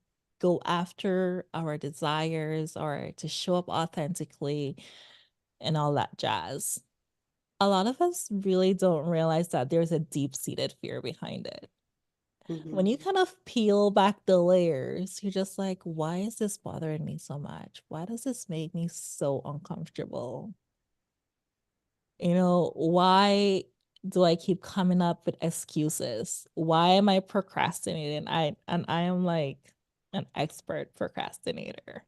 go after our desires or to show up authentically and all that jazz, a lot of us really don't realize that there's a deep-seated fear behind it. When Mhm. you kind of peel back the layers, you're just like, why is this bothering me so much? Why does this make me so uncomfortable? Why do I keep coming up with excuses? Why am I procrastinating? I am like an expert procrastinator.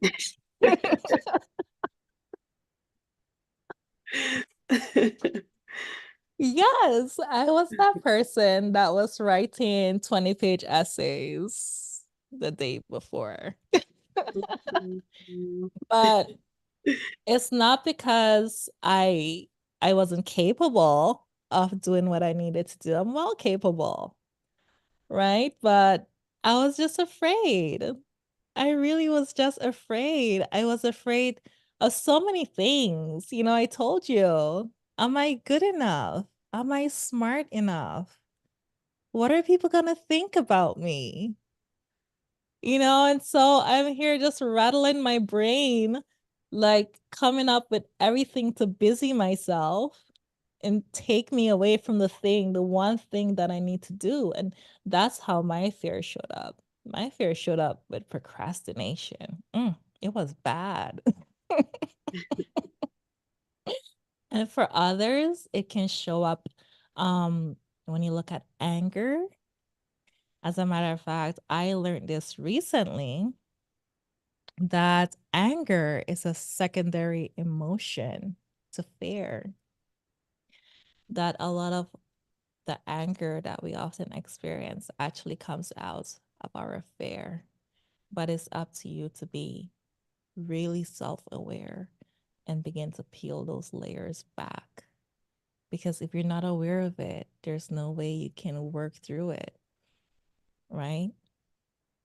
Yes, I was that person that was writing 20-page essays the day before. But it's not because I wasn't capable of doing what I needed to do. I'm well capable, right? But I was just afraid. I really was just afraid. I was afraid of so many things. I told you, am I good enough? Am I smart enough? What are people gonna think about me? And so I'm here just rattling my brain, like coming up with everything to busy myself and take me away from the one thing that I need to do. And that's how my fear showed up. My fear showed up with procrastination. It was bad. And for others, it can show up when you look at anger. As a matter of fact, I learned this recently that anger is a secondary emotion to fear. That a lot of the anger that we often experience actually comes out of our fear. But it's up to you to be really self aware and begin to peel those layers back. Because if you're not aware of it, there's no way you can work through it, right?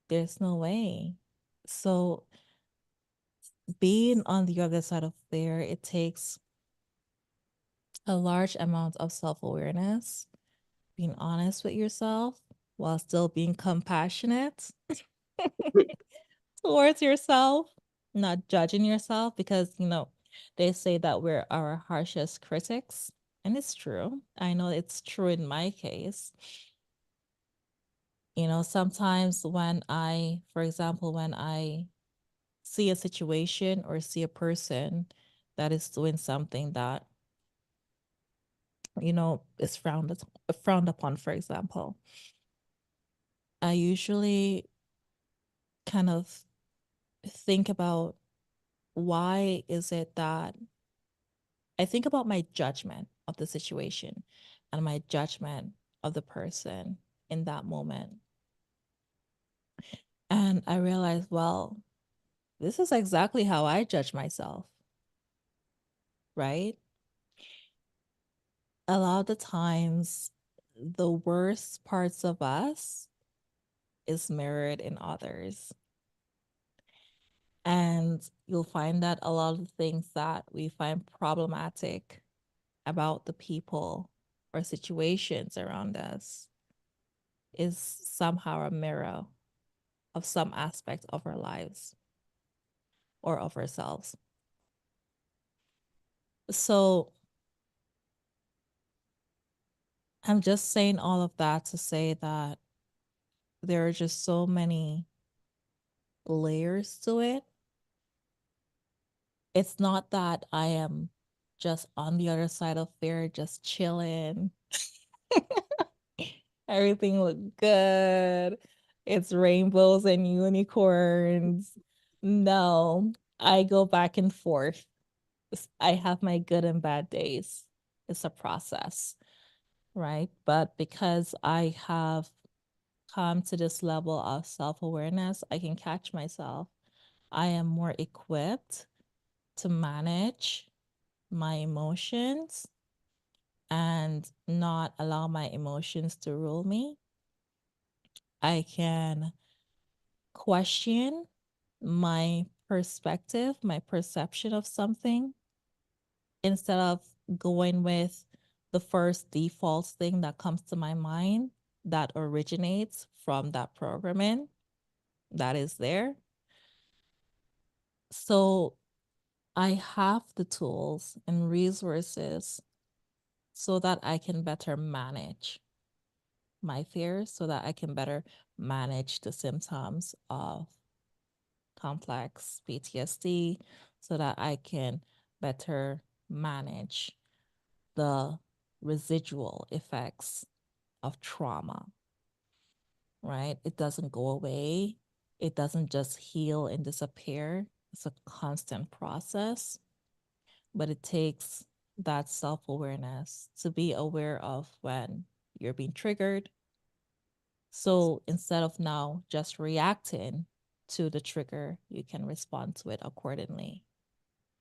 There's no way. So, being on the other side of fear, it takes a large amount of self awareness, being honest with yourself while still being compassionate towards yourself, not judging yourself because, they say that we're our harshest critics. And it's true. I know it's true in my case. Sometimes for example, when I see a situation or see a person that is doing something that, is frowned upon, for example, I usually kind of think about why is it that I think about my judgment of the situation and my judgment of the person in that moment. And I realized, well, this is exactly how I judge myself, right? A lot of the times, the worst parts of us is mirrored in others. And you'll find that a lot of the things that we find problematic about the people or situations around us is somehow a mirror of some aspect of our lives or of ourselves. So I'm just saying all of that to say that there are just so many layers to it. It's not that I am just on the other side of fear, just chilling. Everything looked good. It's rainbows and unicorns. No, I go back and forth. I have my good and bad days. It's a process, right? But because I have come to this level of self-awareness, I can catch myself. I am more equipped to manage my emotions and not allow my emotions to rule me. I can question my perspective, my perception of something instead of going with the first default thing that comes to my mind that originates from that programming that is there. So I have the tools and resources so that I can better manage my fears, so that I can better manage the symptoms of complex PTSD, so that I can better manage the residual effects of trauma, right? It doesn't go away. It doesn't just heal and disappear. It's a constant process, but it takes that self awareness to be aware of when you're being triggered. So instead of now just reacting to the trigger, you can respond to it accordingly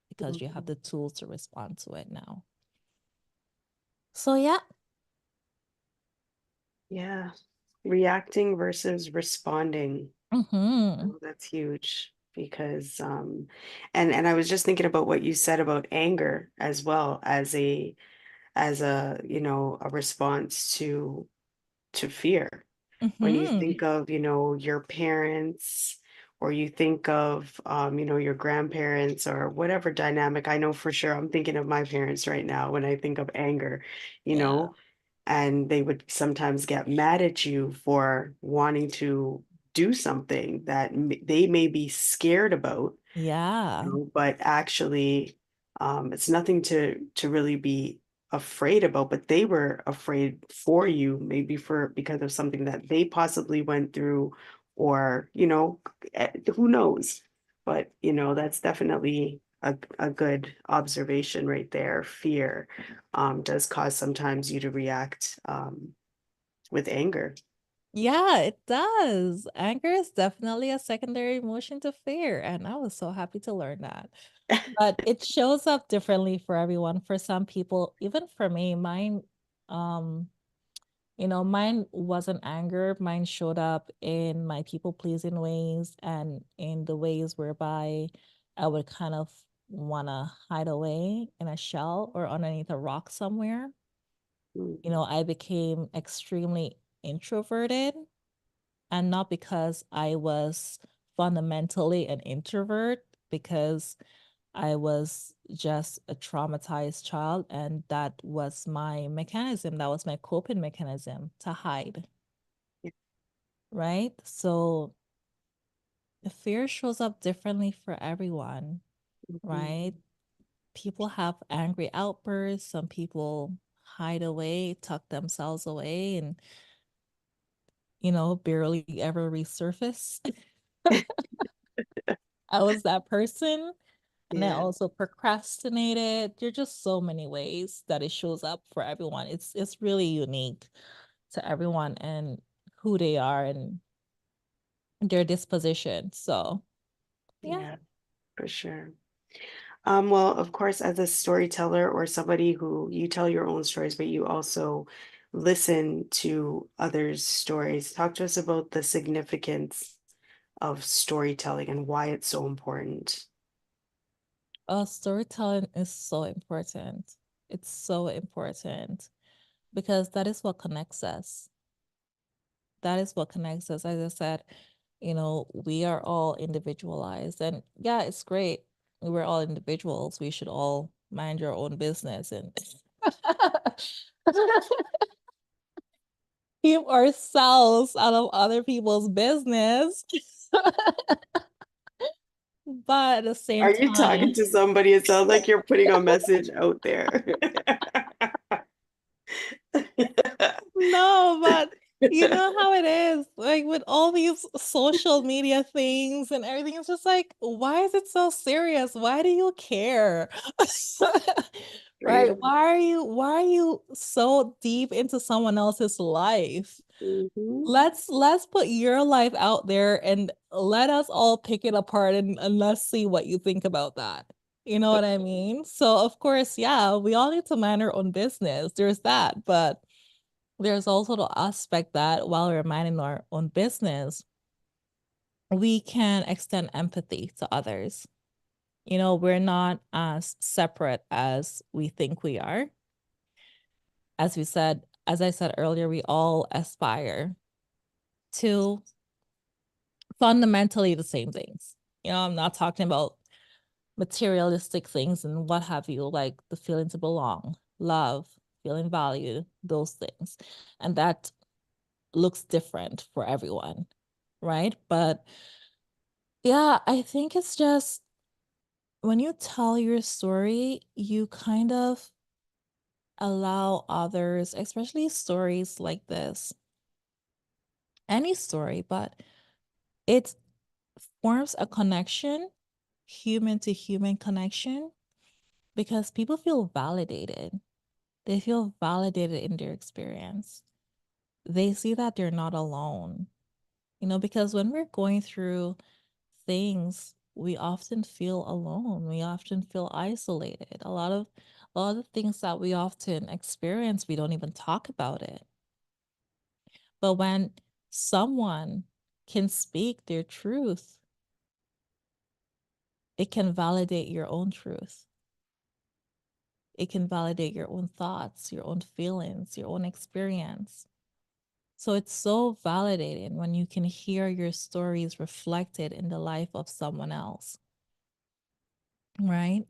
because you have Mhm. the tools to respond to it now. So, yeah. Yeah. Reacting versus responding. Mm-hmm. Oh, that's huge because and I was just thinking about what you said about anger as well as a, you know, a response to fear. When you Mm-hmm. think of, you know, your parents or you think of you know, your grandparents or whatever dynamic, I know for sure I'm thinking of my parents right now when I think of anger, you Yeah. know, and they would sometimes get mad at you for wanting to do something that they may be scared about, Yeah. but actually, it's nothing to really be afraid about, but they were afraid for you, maybe for because of something that they possibly went through, or you know, who knows? But you know, that's definitely a good observation right there. Fear does cause sometimes you to react with anger. Yeah, it does. Anger is definitely a secondary emotion to fear. And I was so happy to learn that. But it shows up differently for everyone. For some people, even for me, mine, um, mine wasn't anger. Mine showed up in my people pleasing ways and in the ways whereby I would kind of want to hide away in a shell or underneath a rock somewhere. Mm, I became extremely introverted, and not because I was fundamentally an introvert, because I was just a traumatized child, and that was my mechanism. That was my coping mechanism to hide, yeah, right? So the fear shows up differently for everyone, mhm. right? People have angry outbursts. Some people hide away, tuck themselves away, and, barely ever resurface. I was that person. And I Yeah, also procrastinated. There are just so many ways that it shows up for everyone. It's really unique to everyone and who they are and their disposition. So yeah. yeah, for sure. Well, of course, as a storyteller or somebody who you tell your own stories, but you also listen to others' stories, talk to us about the significance of storytelling and why it's so important. Storytelling is so important. It's so important because that is what connects us. That is what connects us. As I said, we are all individualized. And yeah, it's great. We're all individuals. We should all mind your own business and keep ourselves out of other people's business. But at the same Are you talking time, to somebody? It sounds like you're putting a message out there. no, but You know how it is, like with all these social media things and everything, it's just like, why is it so serious? Why do you care? Right? Right. Why are you so deep into someone else's life? Hmm. Let's put your life out there and let us all pick it apart and let's see what you think about that. You know what I mean? So of course, yeah, we all need to mind our own business. There's that, but there's also the aspect that while we're minding our own business, we can extend empathy to others. You know, we're not as separate as we think we are. As I said earlier, we all aspire to fundamentally the same things. You know, I'm not talking about materialistic things and what have you, like the feeling to belong, love, feeling valued, those things. And that looks different for everyone, right? But yeah, I think it's just when you tell your story, you kind of allow others, especially stories like this, any story, but it forms a connection, human to human connection, because people feel validated. They feel validated in their experience. They see that they're not alone, you know, because when we're going through things, we often feel alone. We often feel isolated. A lot of things that we often experience, we don't even talk about it. But when someone can speak their truth, it can validate your own truth. It can validate your own thoughts, your own feelings, your own experience. So it's so validating when you can hear your stories reflected in the life of someone else, right?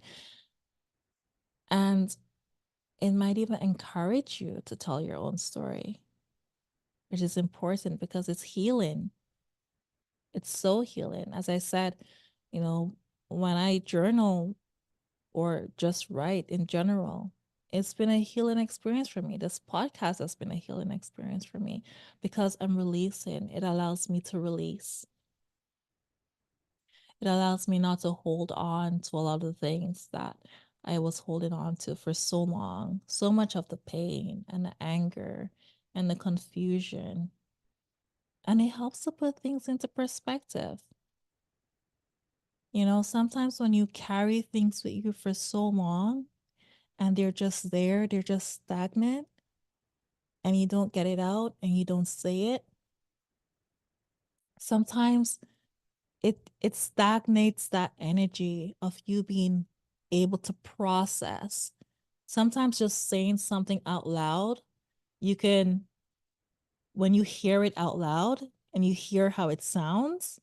And it might even encourage you to tell your own story, which is important because it's healing. It's so healing. As I said, you know, when I journal or just write in general, it's been a healing experience for me. This podcast has been a healing experience for me because I'm releasing. It allows me to release. It allows me not to hold on to a lot of the things that I was holding on to for so long. So much of the pain and the anger and the confusion. And it helps to put things into perspective. You know, sometimes when you carry things with you for so long and they're just there, they're just stagnant, and you don't get it out and you don't say it, sometimes it stagnates that energy of you being able to process. Sometimes just saying something out loud, you can, when you hear it out loud and you hear how it sounds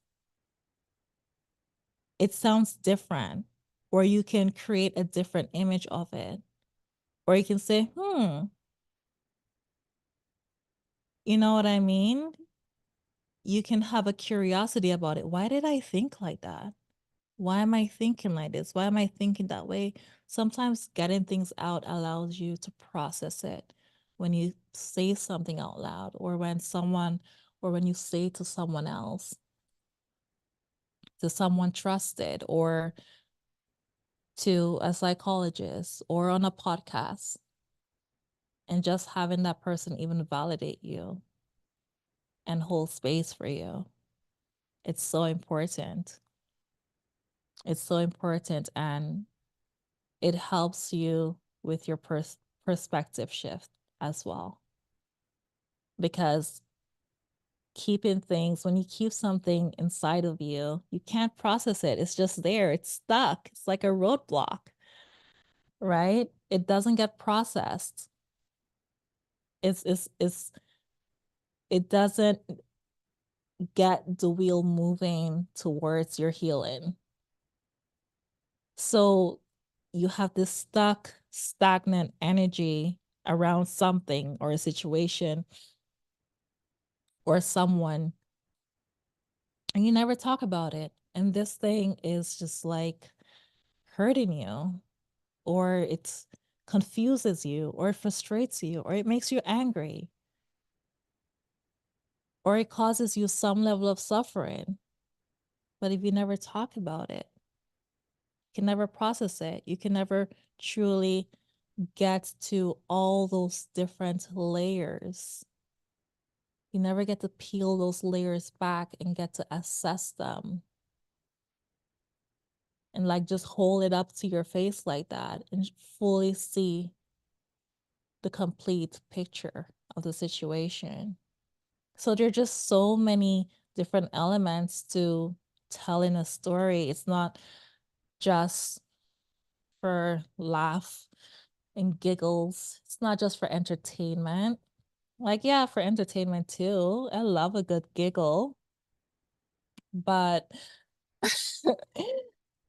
different, or you can create a different image of it, or you can say, you know what I mean? You can have a curiosity about it. Why did I think like that? Why am I thinking like this? Why am I thinking that way? Sometimes getting things out allows you to process it when you say something out loud, or when you say to someone else, to someone trusted, or to a psychologist, or on a podcast, and just having that person even validate you and hold space for you. It's so important. It's so important. And it helps you with your perspective shift as well. Because keeping things, when you keep something inside of you, you can't process it. It's just there, it's stuck. It's like a roadblock, right? It doesn't get processed. It's it doesn't get the wheel moving towards your healing. So you have this stuck, stagnant energy around something or a situation or someone, and you never talk about it. And this thing is just like hurting you, or it confuses you, or it frustrates you, or it makes you angry. or it causes you some level of suffering. But if you never talk about it, you can never process it. You can never truly get to all those different layers. You never get to peel those layers back and get to assess them and like just hold it up to your face like that and fully see the complete picture of the situation. So there are just so many different elements to telling a story. It's not just for laugh and giggles. It's not just for entertainment. Like, yeah, for entertainment too. I love a good giggle, but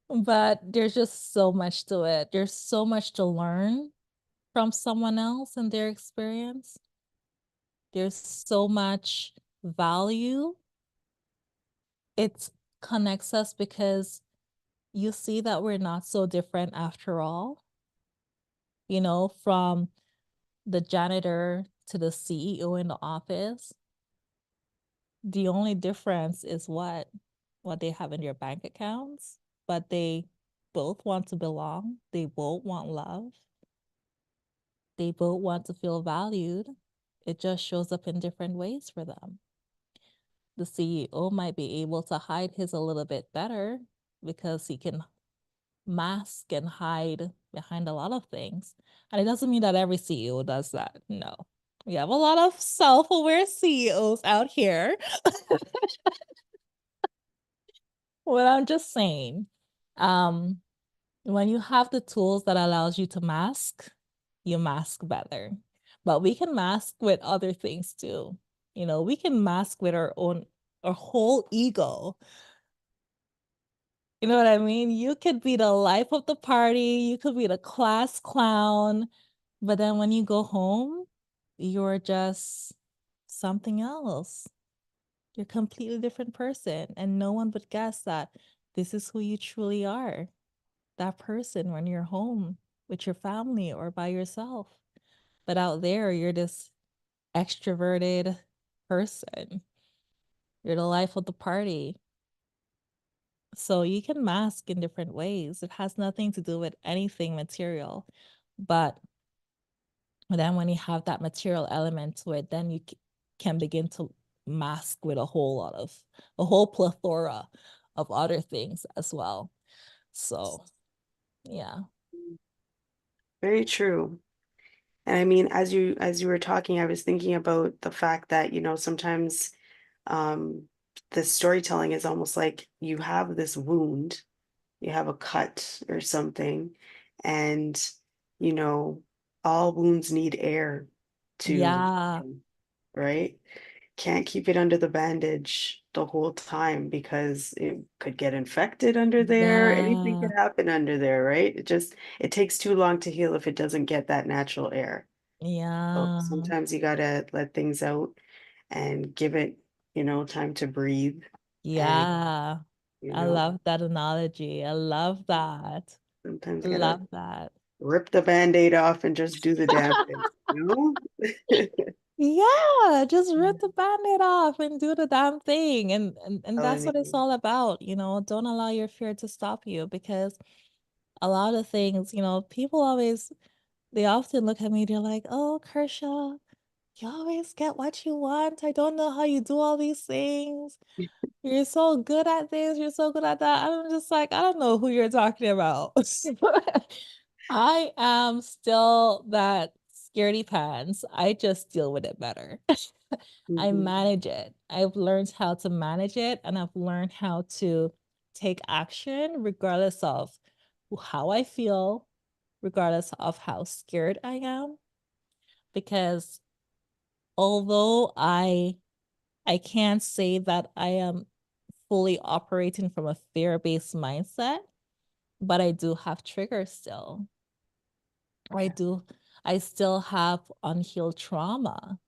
but there's just so much to it. There's so much to learn from someone else and their experience. There's so much value. It connects us because you see that we're not so different after all. From the janitor to the CEO in the office, the only difference is what they have in their bank accounts, but they both want to belong. They both want love. They both want to feel valued. It just shows up in different ways for them. The CEO might be able to hide his a little bit better because he can mask and hide behind a lot of things. And it doesn't mean that every CEO does that. No. We have a lot of self-aware CEOs out here. What I'm just saying, um, when you have the tools that allows you to mask, you mask better. But we can mask with other things too. We can mask with our whole ego. You know what I mean? You could be the life of the party, you could be the class clown, but then when you go home, you're just something else. You're a completely different person, and no one would guess that this is who you truly are. That person when you're home with your family or by yourself. But out there, you're this extroverted person. You're the life of the party. So you can mask in different ways. It has nothing to do with anything material. But then when you have that material element to it, then you can begin to mask with a whole plethora of other things as well. So, yeah. Very true. And I mean, as you were talking, I was thinking about the fact that, sometimes um the storytelling is almost like you have this wound, you have a cut or something, and you know, all wounds need air to Yeah. heal, right? Can't keep it under the bandage the whole time because it could get infected under there. Anything Yeah. could happen under there, right? It takes too long to heal if it doesn't get that natural air. So Yeah. sometimes you gotta let things out and give it, time to breathe. And, Yeah. you I know, love that analogy. I love that. sometimes gotta Love that. rip the band-aid off and just do the damn thing, Yeah, just rip the band-aid off and do the damn thing. And that's Telling what it's you. all about, Don't allow your fear to stop you because a lot of things, people always they often look at me, they're like, "Oh, Kershaw, you always get what you want. I don't know how you do all these things. You're so good at this, you're so good at that." I'm just like, I don't know who you're talking about. I am still that scaredy pants. I just deal with it better. I Mhm. manage it. I've learned how to manage it and I've learned how to take action regardless of how I feel, regardless of how scared I am. Because although I can't say that I am fully operating from a fear-based mindset, but I do have triggers still. I do. I still have unhealed trauma.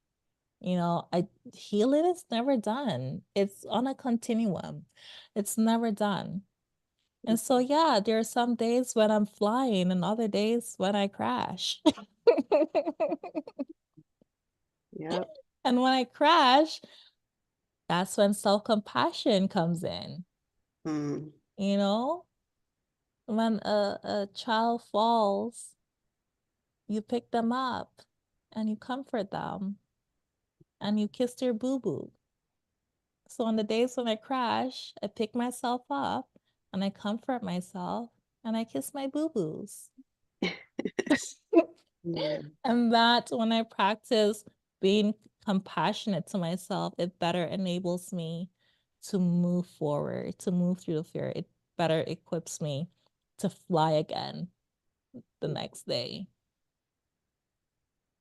I healing is never done. It's on a continuum. It's never done. And so yeah, there are some days when I'm flying and other days when I crash. Yep. And when I crash, That's when self-compassion comes in. Mm. You know, when a child falls, you pick them up and you comfort them and you kiss their boo-boo. So on the days when I crash, I pick myself up and I comfort myself and I kiss my boo-boos. Mm. And that when I practice being compassionate to myself, it better enables me to move forward, to move through the fear. It better equips me to fly again the next day.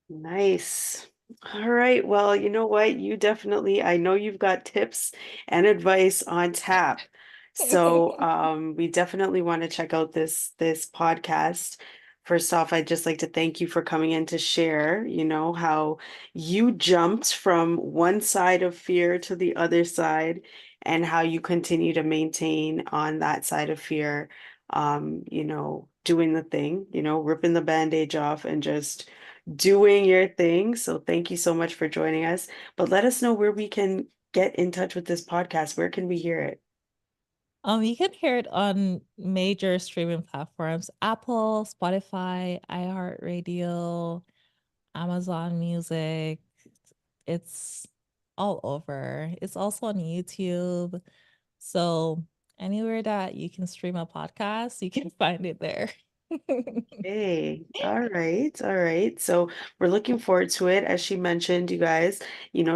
Nice. All right. Well, you know what? You definitely, I know you've got tips and advice on tap. So, we definitely want to check out this podcast. First off, I'd just like to thank you for coming in to share, how you jumped from one side of fear to the other side and how you continue to maintain on that side of fear, doing the thing, ripping the bandage off and just doing your thing. So thank you so much for joining us. But let us know where we can get in touch with this podcast. Where can we hear it? You can hear it on major streaming platforms, Apple, Spotify, iHeartRadio, Amazon Music. It's all over. It's also on YouTube. So anywhere that you can stream a podcast, you can find it there. Hey, all right, all right. So we're looking forward to it. As she mentioned, you guys,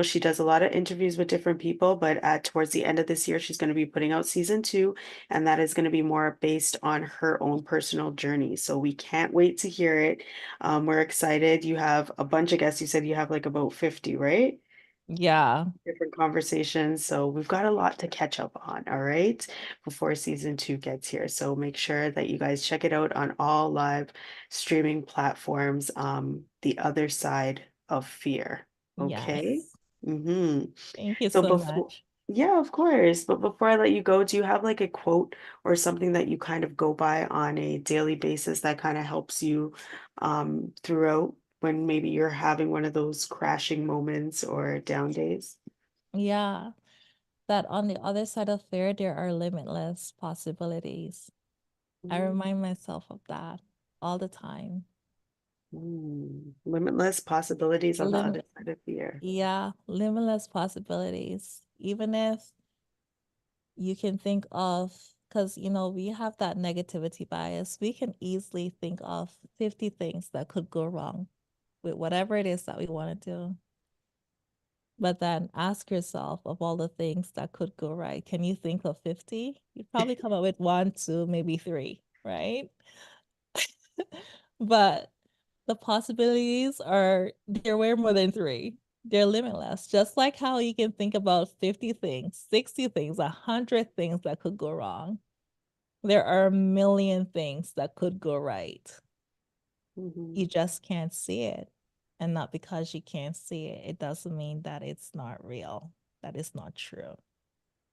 she does a lot of interviews with different people, but towards the end of this year, she's going to be putting out season two, and that is going to be more based on her own personal journey. So we can't wait to hear it. We're excited. You have a bunch of guests. You said you have like about 50, right? Yeah. Different conversations. So we've got a lot to catch up on, all right, before season two gets here. So make sure that you guys check it out on all live streaming platforms. The Other Side of Fear. Okay. Yes. Mm-hmm. Thank you So so before, much. yeah, of course. But before I let you go, do you have like a quote or something that you kind of go by on a daily basis that kind of helps you throughout when maybe you're having one of those crashing moments or down days? Yeah. That on the other side of fear, there are limitless possibilities. I Mm, remind myself of that all the time. Limitless possibilities on the Lim other side of fear. yeah, limitless possibilities. Even if you can think of, because we have that negativity bias, we can easily think of 50 things that could go wrong with whatever it is that we want to do. But then ask yourself of all the things that could go right, can you think of 50? You'd probably come up with one, two, maybe three, right? But the possibilities they're way more than three. They're limitless. Just like how you can think about 50 things, 60 things, 100 things that could go wrong. There are a million things that could go right. Mhm, You just can't see it. And not because you can't see it, it doesn't mean that it's not real, that it's not true.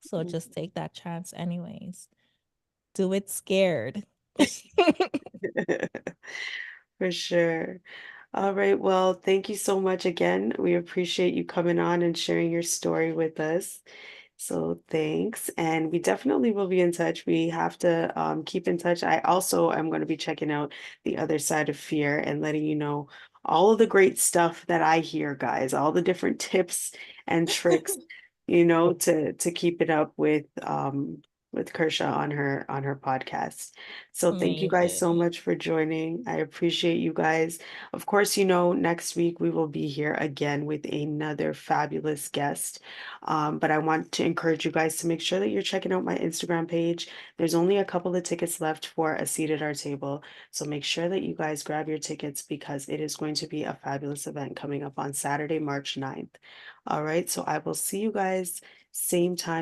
So just take that chance anyways. Do it scared. For sure. All right. Well, thank you so much again. We appreciate you coming on and sharing your story with us. So thanks. And we definitely will be in touch. We have to keep in touch. I also am going to be checking out The Other Side of Fear and letting you know all of the great stuff that I hear, guys, all the different tips and tricks, to keep it up with Kersha on her podcast. So thank you guys so Amazing. much for joining. I appreciate you guys. Of course, next week we will be here again with another fabulous guest. But I want to encourage you guys to make sure that you're checking out my Instagram page. There's only a couple of tickets left for a seat at our table. So make sure that you guys grab your tickets because it is going to be a fabulous event coming up on Saturday, March 9th. All right. So I will see you guys same time.